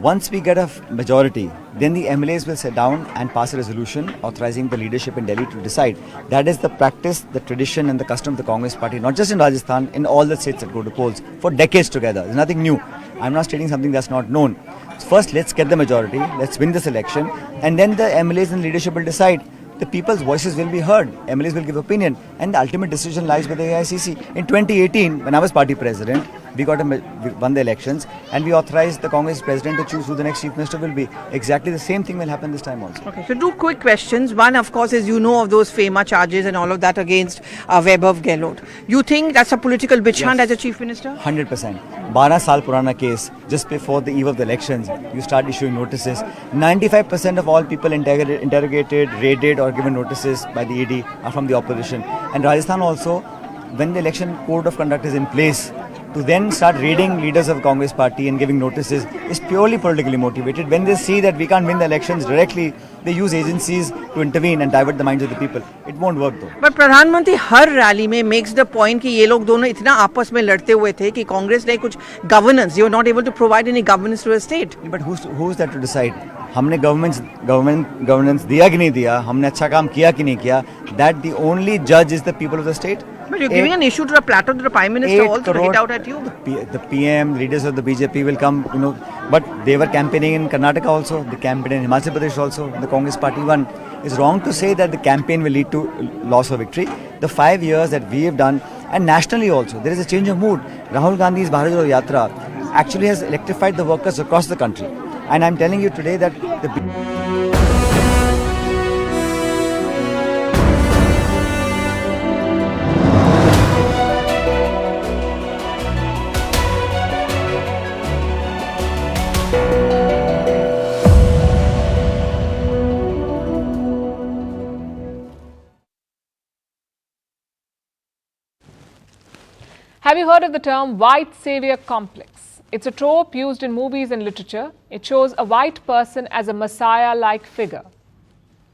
Once we get a majority, then the MLAs will sit down and pass a resolution authorizing the leadership in Delhi to decide. That is the practice, the tradition and the custom of the Congress party, not just in Rajasthan, in all the states that go to polls for decades together. There's nothing new. I'm not stating something that's not known. First, let's get the majority, let's win this election, and then the MLAs and leadership will decide. The people's voices will be heard, MLAs will give opinion, and the ultimate decision lies with the AICC. In 2018, when I was party president, we won the elections and we authorized the Congress president to choose who the next chief minister will be. Exactly the same thing will happen this time also. Okay, so 2 quick questions. One, of course, is of those FEMA charges and all of that against Vaibhav Gehlot. You think that's a political bitch hunt as a chief minister? 100%. 12 saal purana case, just before the eve of the elections, you start issuing notices. 95% of all people interrogated, raided or given notices by the ED are from the opposition. And Rajasthan also, when the election code of conduct is in place, to then start raiding leaders of Congress party and giving notices is purely politically motivated. When they see that we can't win the elections directly, they use agencies to intervene and divert the minds of the people. It won't work though. But प्रधानमंत्री हर rally में makes the point कि ये लोग दोनों इतना आपस में लड़ते हुए थे कि कांग्रेस ने कुछ governance, you are not able to provide any governance to a state. But who's that to decide? हमने governance दिया कि नहीं दिया, हमने अच्छा काम किया कि नहीं किया, that the only judge is the people of the state. But you're giving an issue to the plateau to the Prime Minister also to hit out at you. The PM, leaders of the BJP will come, but they were campaigning in Karnataka also, they campaigned in Himachal Pradesh also, the Congress party won. It's wrong to say that the campaign will lead to loss of victory. The 5 years that we have done, and nationally also, there is a change of mood. Rahul Gandhi's Bharat Jodo Yatra actually has electrified the workers across the country. And I'm telling you today that Have you heard of the term white savior complex? It's a trope used in movies and literature. It shows a white person as a messiah-like figure.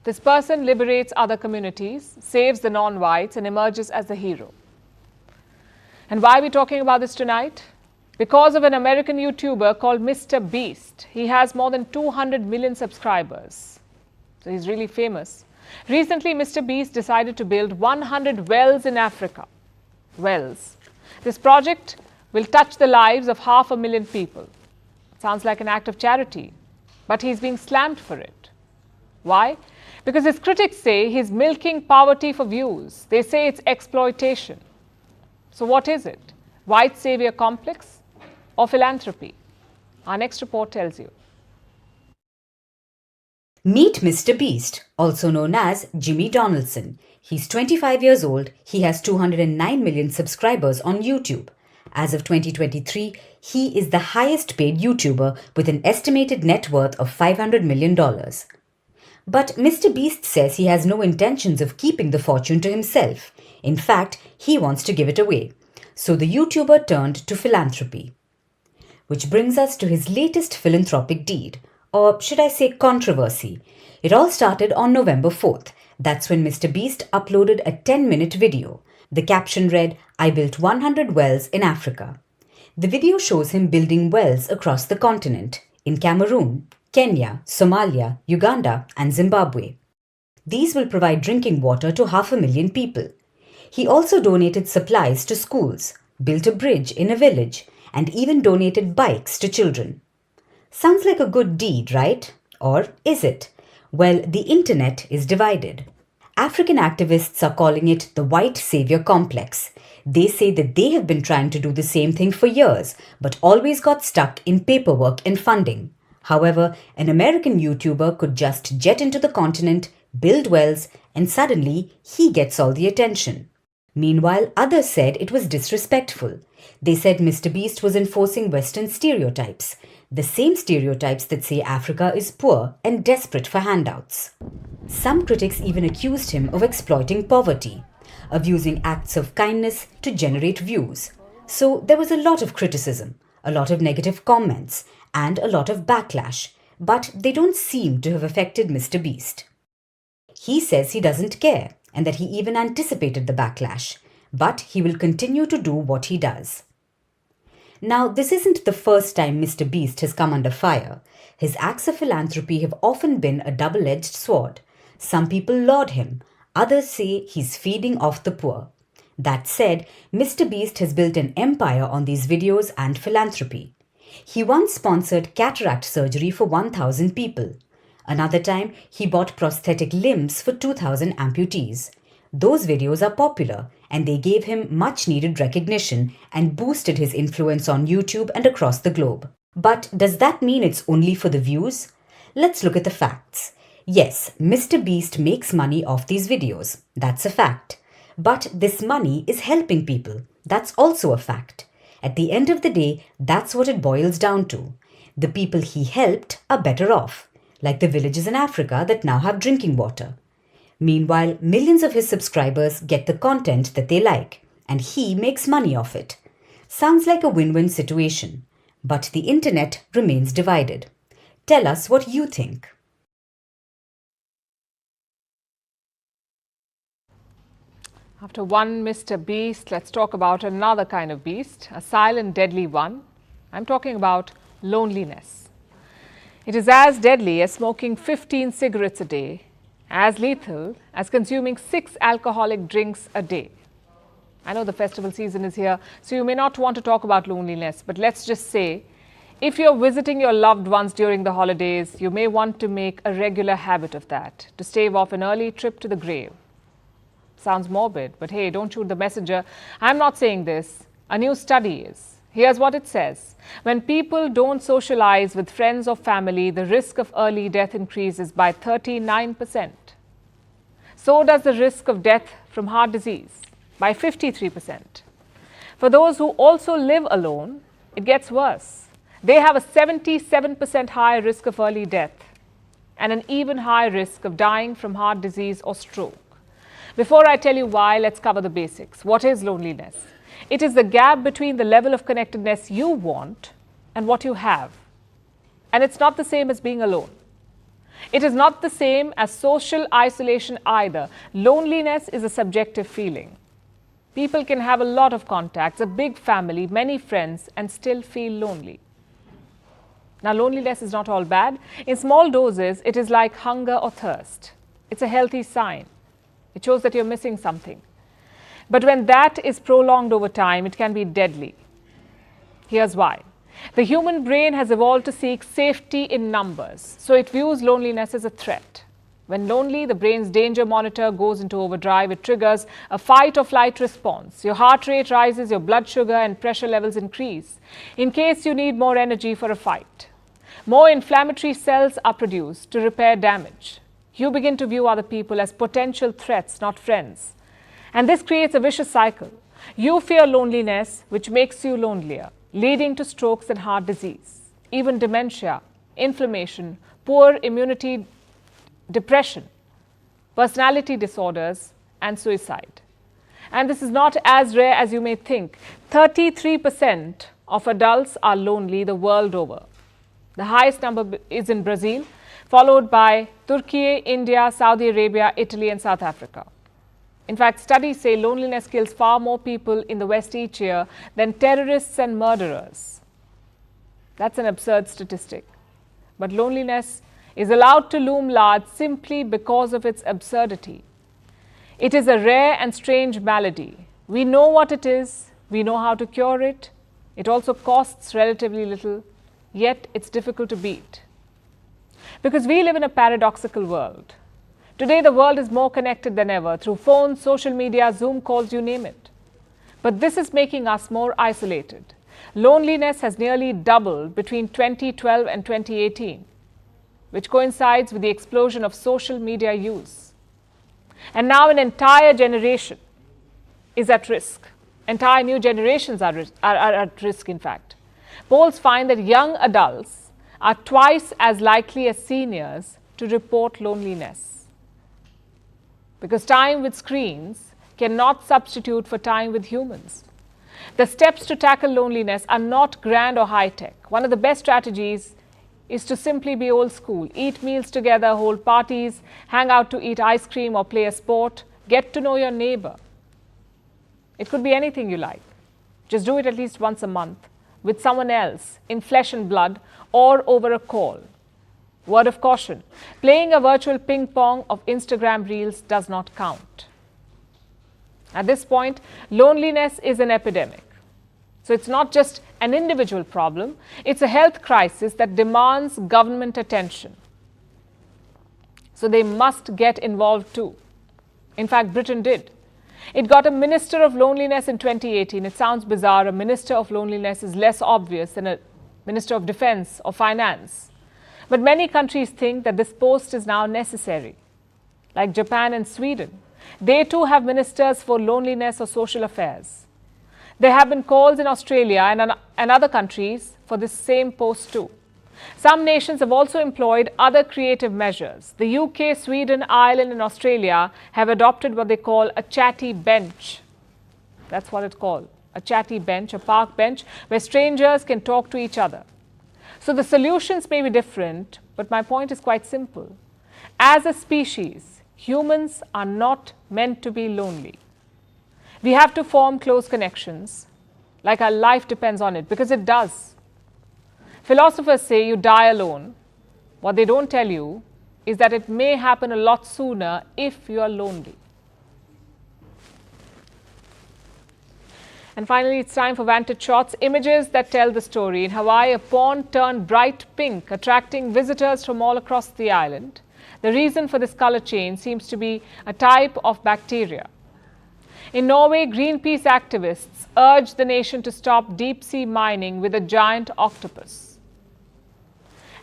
This person liberates other communities, saves the non-whites, and emerges as the hero. And why are we talking about this tonight? Because of an American YouTuber called MrBeast. He has more than 200 million subscribers. So he's really famous. Recently, MrBeast decided to build 100 wells in Africa. Wells. This project will touch the lives of 500,000 people. Sounds like an act of charity, but he's being slammed for it. Why? Because his critics say he's milking poverty for views. They say it's exploitation. So what is it? White savior complex or philanthropy? Our next report tells you. Meet MrBeast, also known as Jimmy Donaldson. He's 25 years old. He has 209 million subscribers on YouTube. As of 2023, he is the highest paid YouTuber with an estimated net worth of $500 million. But MrBeast says he has no intentions of keeping the fortune to himself. In fact, he wants to give it away. So the YouTuber turned to philanthropy. Which brings us to his latest philanthropic deed, or should I say controversy. It all started on November 4th. That's when MrBeast uploaded a 10-minute video. The caption read, "I built 100 wells in Africa." The video shows him building wells across the continent, in Cameroon, Kenya, Somalia, Uganda, and Zimbabwe. These will provide drinking water to 500,000 people. He also donated supplies to schools, built a bridge in a village, and even donated bikes to children. Sounds like a good deed, right? Or is it? Well, the internet is divided. African activists are calling it the white savior complex. They say that they have been trying to do the same thing for years, but always got stuck in paperwork and funding. However, an American YouTuber could just jet into the continent, build wells, and suddenly he gets all the attention. Meanwhile, others said it was disrespectful. They said MrBeast was enforcing Western stereotypes, the same stereotypes that say Africa is poor and desperate for handouts. Some critics even accused him of exploiting poverty, of using acts of kindness to generate views. So there was a lot of criticism, a lot of negative comments, and a lot of backlash, but they don't seem to have affected MrBeast. He says he doesn't care and that he even anticipated the backlash, but he will continue to do what he does. Now, this isn't the first time MrBeast has come under fire. His acts of philanthropy have often been a double-edged sword. Some people laud him, others say he's feeding off the poor. That said, MrBeast has built an empire on these videos and philanthropy. He once sponsored cataract surgery for 1,000 people. Another time, he bought prosthetic limbs for 2,000 amputees. Those videos are popular and they gave him much-needed recognition and boosted his influence on YouTube and across the globe. But does that mean it's only for the views? Let's look at the facts. Yes, MrBeast makes money off these videos. That's a fact. But this money is helping people. That's also a fact. At the end of the day, that's what it boils down to. The people he helped are better off, like the villages in Africa that now have drinking water. Meanwhile, millions of his subscribers get the content that they like, and he makes money off it. Sounds like a win-win situation, but the internet remains divided. Tell us what you think. After one MrBeast, let's talk about another kind of beast, a silent, deadly one. I'm talking about loneliness. It is as deadly as smoking 15 cigarettes a day, as lethal as consuming 6 alcoholic drinks a day. I know the festival season is here, so you may not want to talk about loneliness, but let's just say, if you're visiting your loved ones during the holidays, you may want to make a regular habit of that, to stave off an early trip to the grave. Sounds morbid, but hey, don't shoot the messenger. I'm not saying this. A new study is. Here's what it says. When people don't socialize with friends or family, the risk of early death increases by 39%. So does the risk of death from heart disease by 53%. For those who also live alone, it gets worse. They have a 77% higher risk of early death and an even higher risk of dying from heart disease or stroke. Before I tell you why, let's cover the basics. What is loneliness? It is the gap between the level of connectedness you want and what you have. And it's not the same as being alone. It is not the same as social isolation either. Loneliness is a subjective feeling. People can have a lot of contacts, a big family, many friends, and still feel lonely. Now, loneliness is not all bad. In small doses, it is like hunger or thirst. It's a healthy sign. It shows that you're missing something. But when that is prolonged over time, it can be deadly. Here's why. The human brain has evolved to seek safety in numbers, so it views loneliness as a threat. When lonely, the brain's danger monitor goes into overdrive. It triggers a fight or flight response. Your heart rate rises, your blood sugar and pressure levels increase, in case you need more energy for a fight. More inflammatory cells are produced to repair damage. You begin to view other people as potential threats, not friends. And this creates a vicious cycle. You fear loneliness, which makes you lonelier, leading to strokes and heart disease, even dementia, inflammation, poor immunity, depression, personality disorders, and suicide. And this is not as rare as you may think. 33% of adults are lonely the world over. The highest number is in Brazil, followed by Turkey, India, Saudi Arabia, Italy, and South Africa. In fact, studies say loneliness kills far more people in the West each year than terrorists and murderers. That's an absurd statistic. But loneliness is allowed to loom large simply because of its absurdity. It is a rare and strange malady. We know what it is, we know how to cure it. It also costs relatively little, yet it's difficult to beat. Because we live in a paradoxical world. Today, the world is more connected than ever through phones, social media, Zoom calls, you name it. But this is making us more isolated. Loneliness has nearly doubled between 2012 and 2018, which coincides with the explosion of social media use. And now an entire generation is at risk. Entire new generations are at risk, in fact. Polls find that young adults are twice as likely as seniors to report loneliness. Because time with screens cannot substitute for time with humans. The steps to tackle loneliness are not grand or high-tech. One of the best strategies is to simply be old school. Eat meals together, hold parties, hang out to eat ice cream or play a sport. Get to know your neighbor. It could be anything you like. Just do it at least once a month with someone else in flesh and blood or over a call. Word of caution, playing a virtual ping pong of Instagram reels does not count. At this point, loneliness is an epidemic. So it's not just an individual problem, it's a health crisis that demands government attention. So they must get involved too. In fact, Britain did. It got a Minister of Loneliness in 2018. It sounds bizarre. A Minister of Loneliness is less obvious than a Minister of Defense or Finance. But many countries think that this post is now necessary, like Japan and Sweden. They too have ministers for loneliness or social affairs. There have been calls in Australia and other countries for this same post too. Some nations have also employed other creative measures. The UK, Sweden, Ireland and Australia have adopted what they call a chatty bench. That's what it's called. a chatty bench, a park bench where strangers can talk to each other. So the solutions may be different, but my point is quite simple. As a species, humans are not meant to be lonely. We have to form close connections, like our life depends on it, because it does. Philosophers say you die alone. What they don't tell you is that it may happen a lot sooner if you are lonely. And finally, it's time for Vantage Shots, images that tell the story. In Hawaii, a pond turned bright pink, attracting visitors from all across the island. The reason for this color change seems to be a type of bacteria. In Norway, Greenpeace activists urged the nation to stop deep-sea mining with a giant octopus.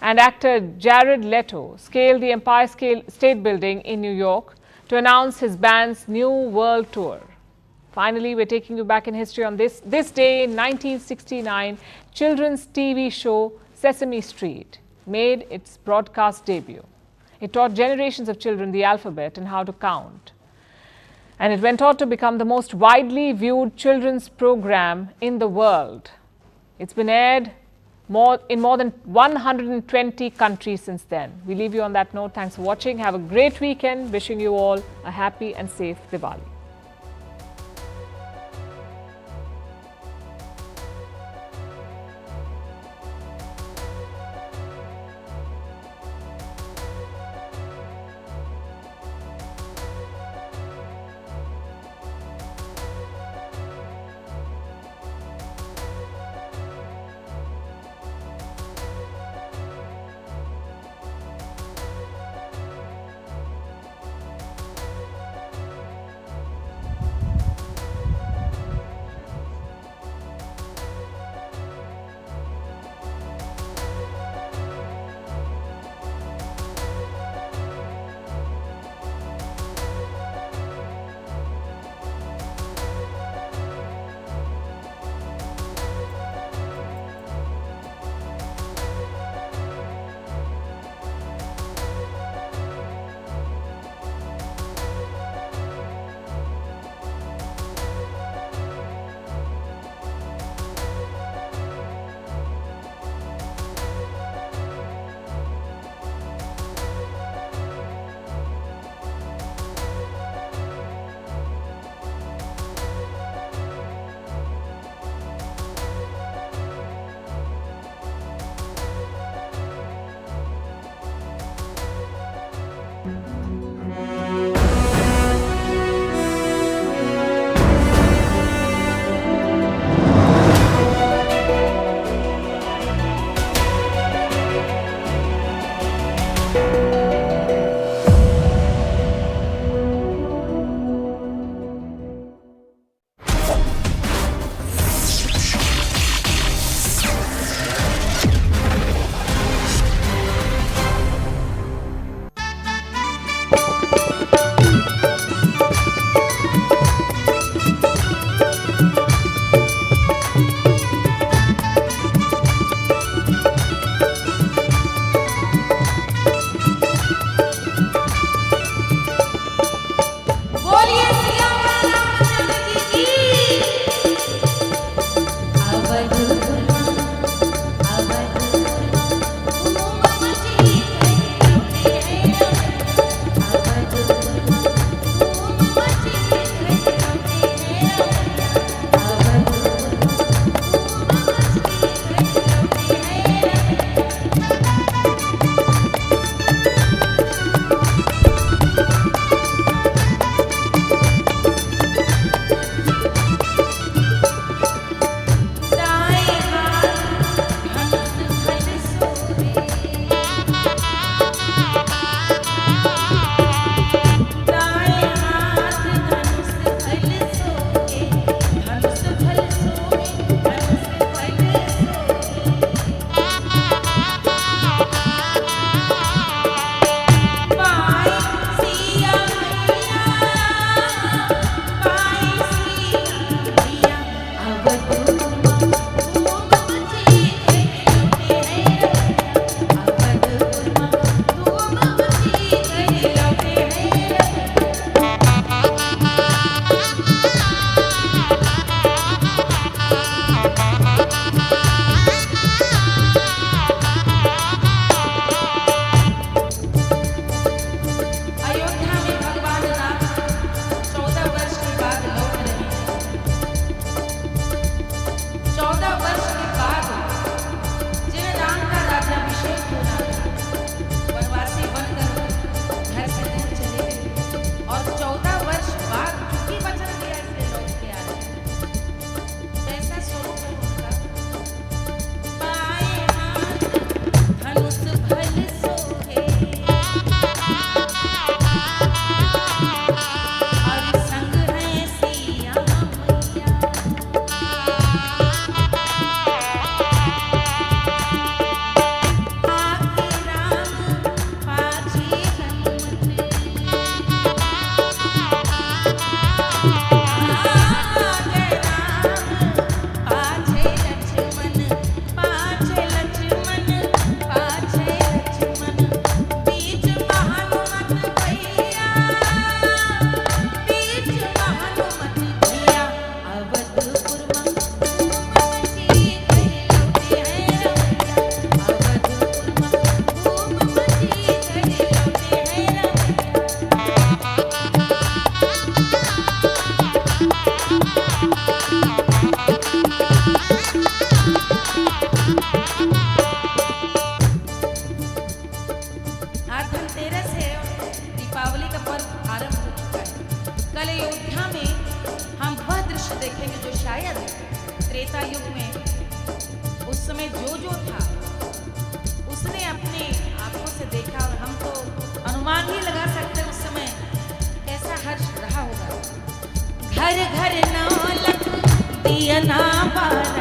And actor Jared Leto scaled the Empire State Building in New York to announce his band's new world tour. Finally, we're taking you back in history on this day in 1969, children's TV show Sesame Street made its broadcast debut. It taught generations of children the alphabet and how to count. And it went on to become the most widely viewed children's program in the world. It's been aired in more than 120 countries since then. We leave you on that note. Thanks for watching. Have a great weekend. Wishing you all a happy and safe Diwali. Thank you. सफर आरंभ हो चुका है। कल अयोध्या में हम वह दृश्य देखेंगे जो शायद त्रेता युग में उस समय जो था उसने अपनी आंखों से देखा, और हम तो अनुमान ही लगा सकते हैं उस समय कैसा हर्ष रहा होगा। घर घर नौलख दिया ना बारे,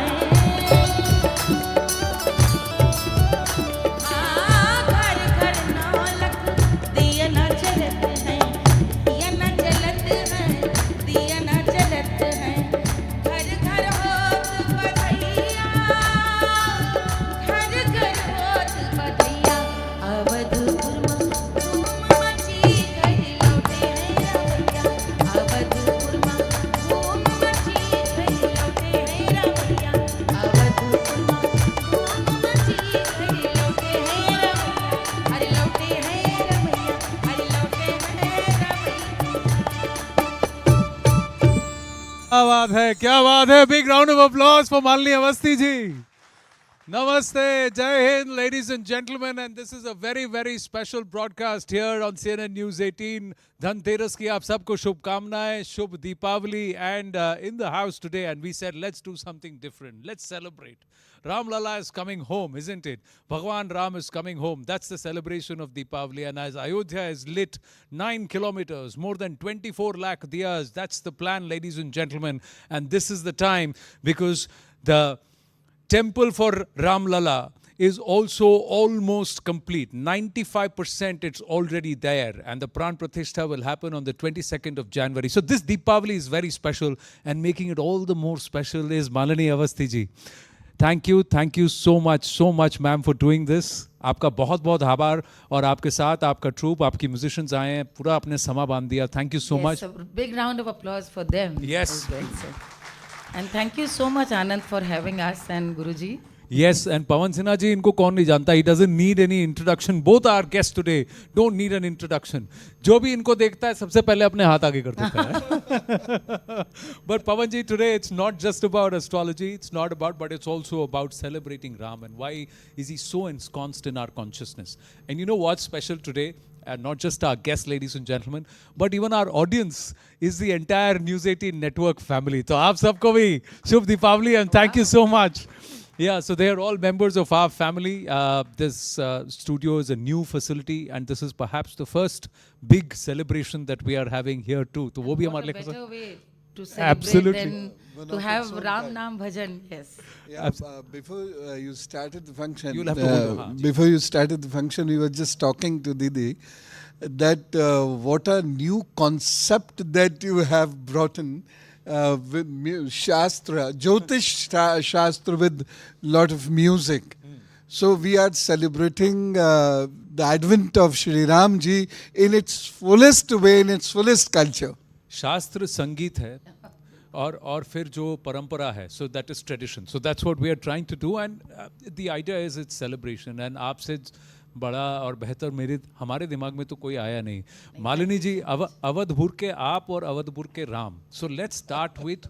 क्या बात है। Big round of applause for माननीय Awasthi ji. Namaste, Jai Hind, ladies and gentlemen, and this is a very, very special broadcast here on CNN News 18. Dhanteras ki aap sabko shubhkamnaएं, Shubh Deepavali, and in the house today, and we said, let's do something different. Let's celebrate. Ram Lala is coming home, isn't it? Bhagwan Ram is coming home. That's the celebration of Deepavali. And as Ayodhya is lit 9 kilometers, more than 24 lakh diyas, that's the plan, ladies and gentlemen. And this is the time, because the temple for Ram Lala is also almost complete. 95% it's already there, and the Pran Pratishtha will happen on the 22nd of January. So this Deepavali is very special, and making it all the more special is Malini Avasthi ji. Thank you so much ma'am for doing this. आपका बहुत बहुत आभार, और आपके साथ आपका troop, आपकी musicians आए हैं, पूरा अपने समा बांध दिया. Thank you so much. A big round of applause for them. Yes. And thank you so much, Anand, for having us, and Guruji. Yes, and Pawan Sinha ji, इनको कौन नहीं जानता. He doesn't need any introduction. Both our guests today don't need an introduction. जो भी इनको देखता है सबसे पहले अपने हाथ आगे कर देता है. But Pawan ji, today it's not just about astrology. It's not about, but it's also about celebrating Ram, and why is he so ensconced in our consciousness. And you know what's special today? Not just our guests, ladies and gentlemen, but even our audience is the entire News 18 network family. So aap sabko bhi Shubh Deepavali, and thank you so much. Yeah, so they are all members of our family. This studio is a new facility, and this is perhaps the first big celebration that we are having here too. So wo bhi hamare liye better way to celebrate absolutely than to have Ram Naam Bhajan. Yes. Yeah, before you started the function, you'll have to before you started the function, we were just talking to Didi that what a new concept that you have brought in with Shastra, Jyotish Shastra, with lot of music. So we are celebrating the advent of Shri Ram ji in its fullest way, in its fullest culture. शास्त्र संगीत है, और फिर जो परंपरा है, so that is tradition. So that's what we are trying to do, and the idea is it's celebration. And आपसे बड़ा और बेहतर हमारे दिमाग में तो कोई आया नहीं. मालिनी जी, अवधपुर के आप और अवधपुर के Ram. So let's start with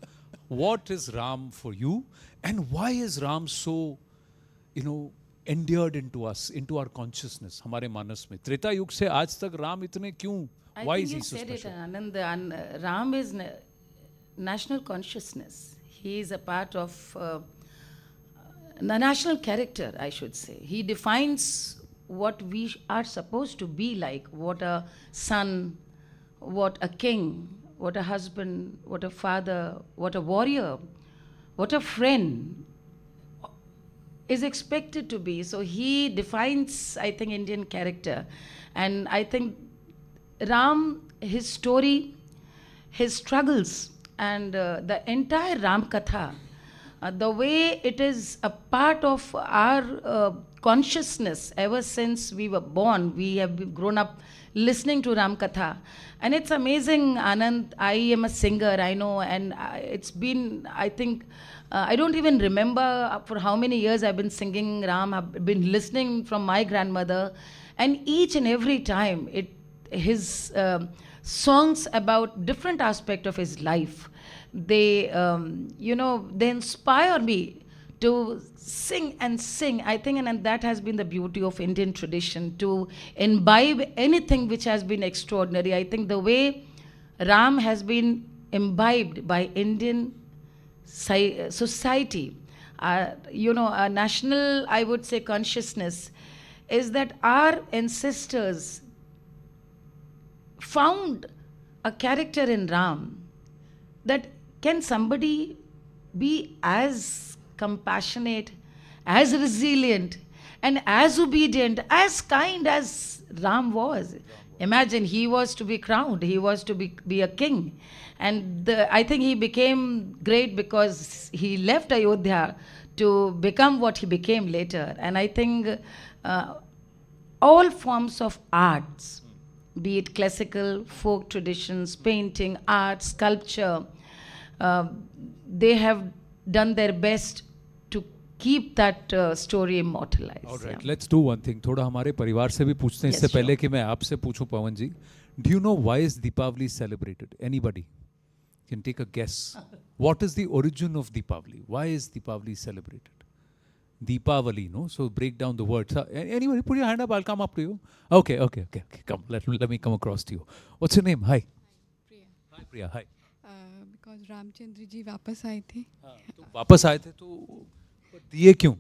what is Ram for you, and why is Ram so, endeared into us, into our consciousness, हमारे मानस में. त्रेता युग से आज तक राम इतने क्यों? Why is he so special? I think you said it, Anand. Ram is national consciousness. He is a part of the national character, I should say. He defines what we are supposed to be like, what a son, what a king, what a husband, what a father, what a warrior, what a friend is expected to be. So he defines, I think, Indian character. And I think Ram, his story, his struggles, and the entire Ram Katha, the way it is a part of our consciousness ever since we were born. We have grown up listening to Ram Katha. And it's amazing, Anand. I am a singer, I know, and it's been, I think, I don't even remember for how many years I've been singing Ram. I've been listening from my grandmother, and each and every time his songs about different aspect of his life, they they inspire me to sing and sing. I think, and that has been the beauty of Indian tradition, to imbibe anything which has been extraordinary. I think the way Ram has been imbibed by Indian society, a national, I would say, consciousness, is that our ancestors found a character in Ram, that can somebody be as compassionate, as resilient, and as obedient, as kind as Ram was. Imagine, he was to be crowned, he was to be a king. And I think he became great because he left Ayodhya to become what he became later. And I think all forms of arts, be it classical, folk traditions, painting, art, sculpture, they have done their best to keep that story immortalized. All right, let's do one thing. थोड़ा हमारे परिवार से भी पूछते हैं इससे पहले कि मैं आपसे पूछूं पवन जी. Do you know why is Deepavali celebrated? Anybody can take a guess. What is the origin of Deepavali? Why is Deepavali celebrated? Deepavali, no? So break down the words. Anybody, put your hand up. I'll come up to you. Okay. Come, let me come across to you. What's your name? Hi. Priya. Hi, Priya. Hi. Because Ramchandra ji वापस आए थे. तो वापस आए थे तो दिए क्यों?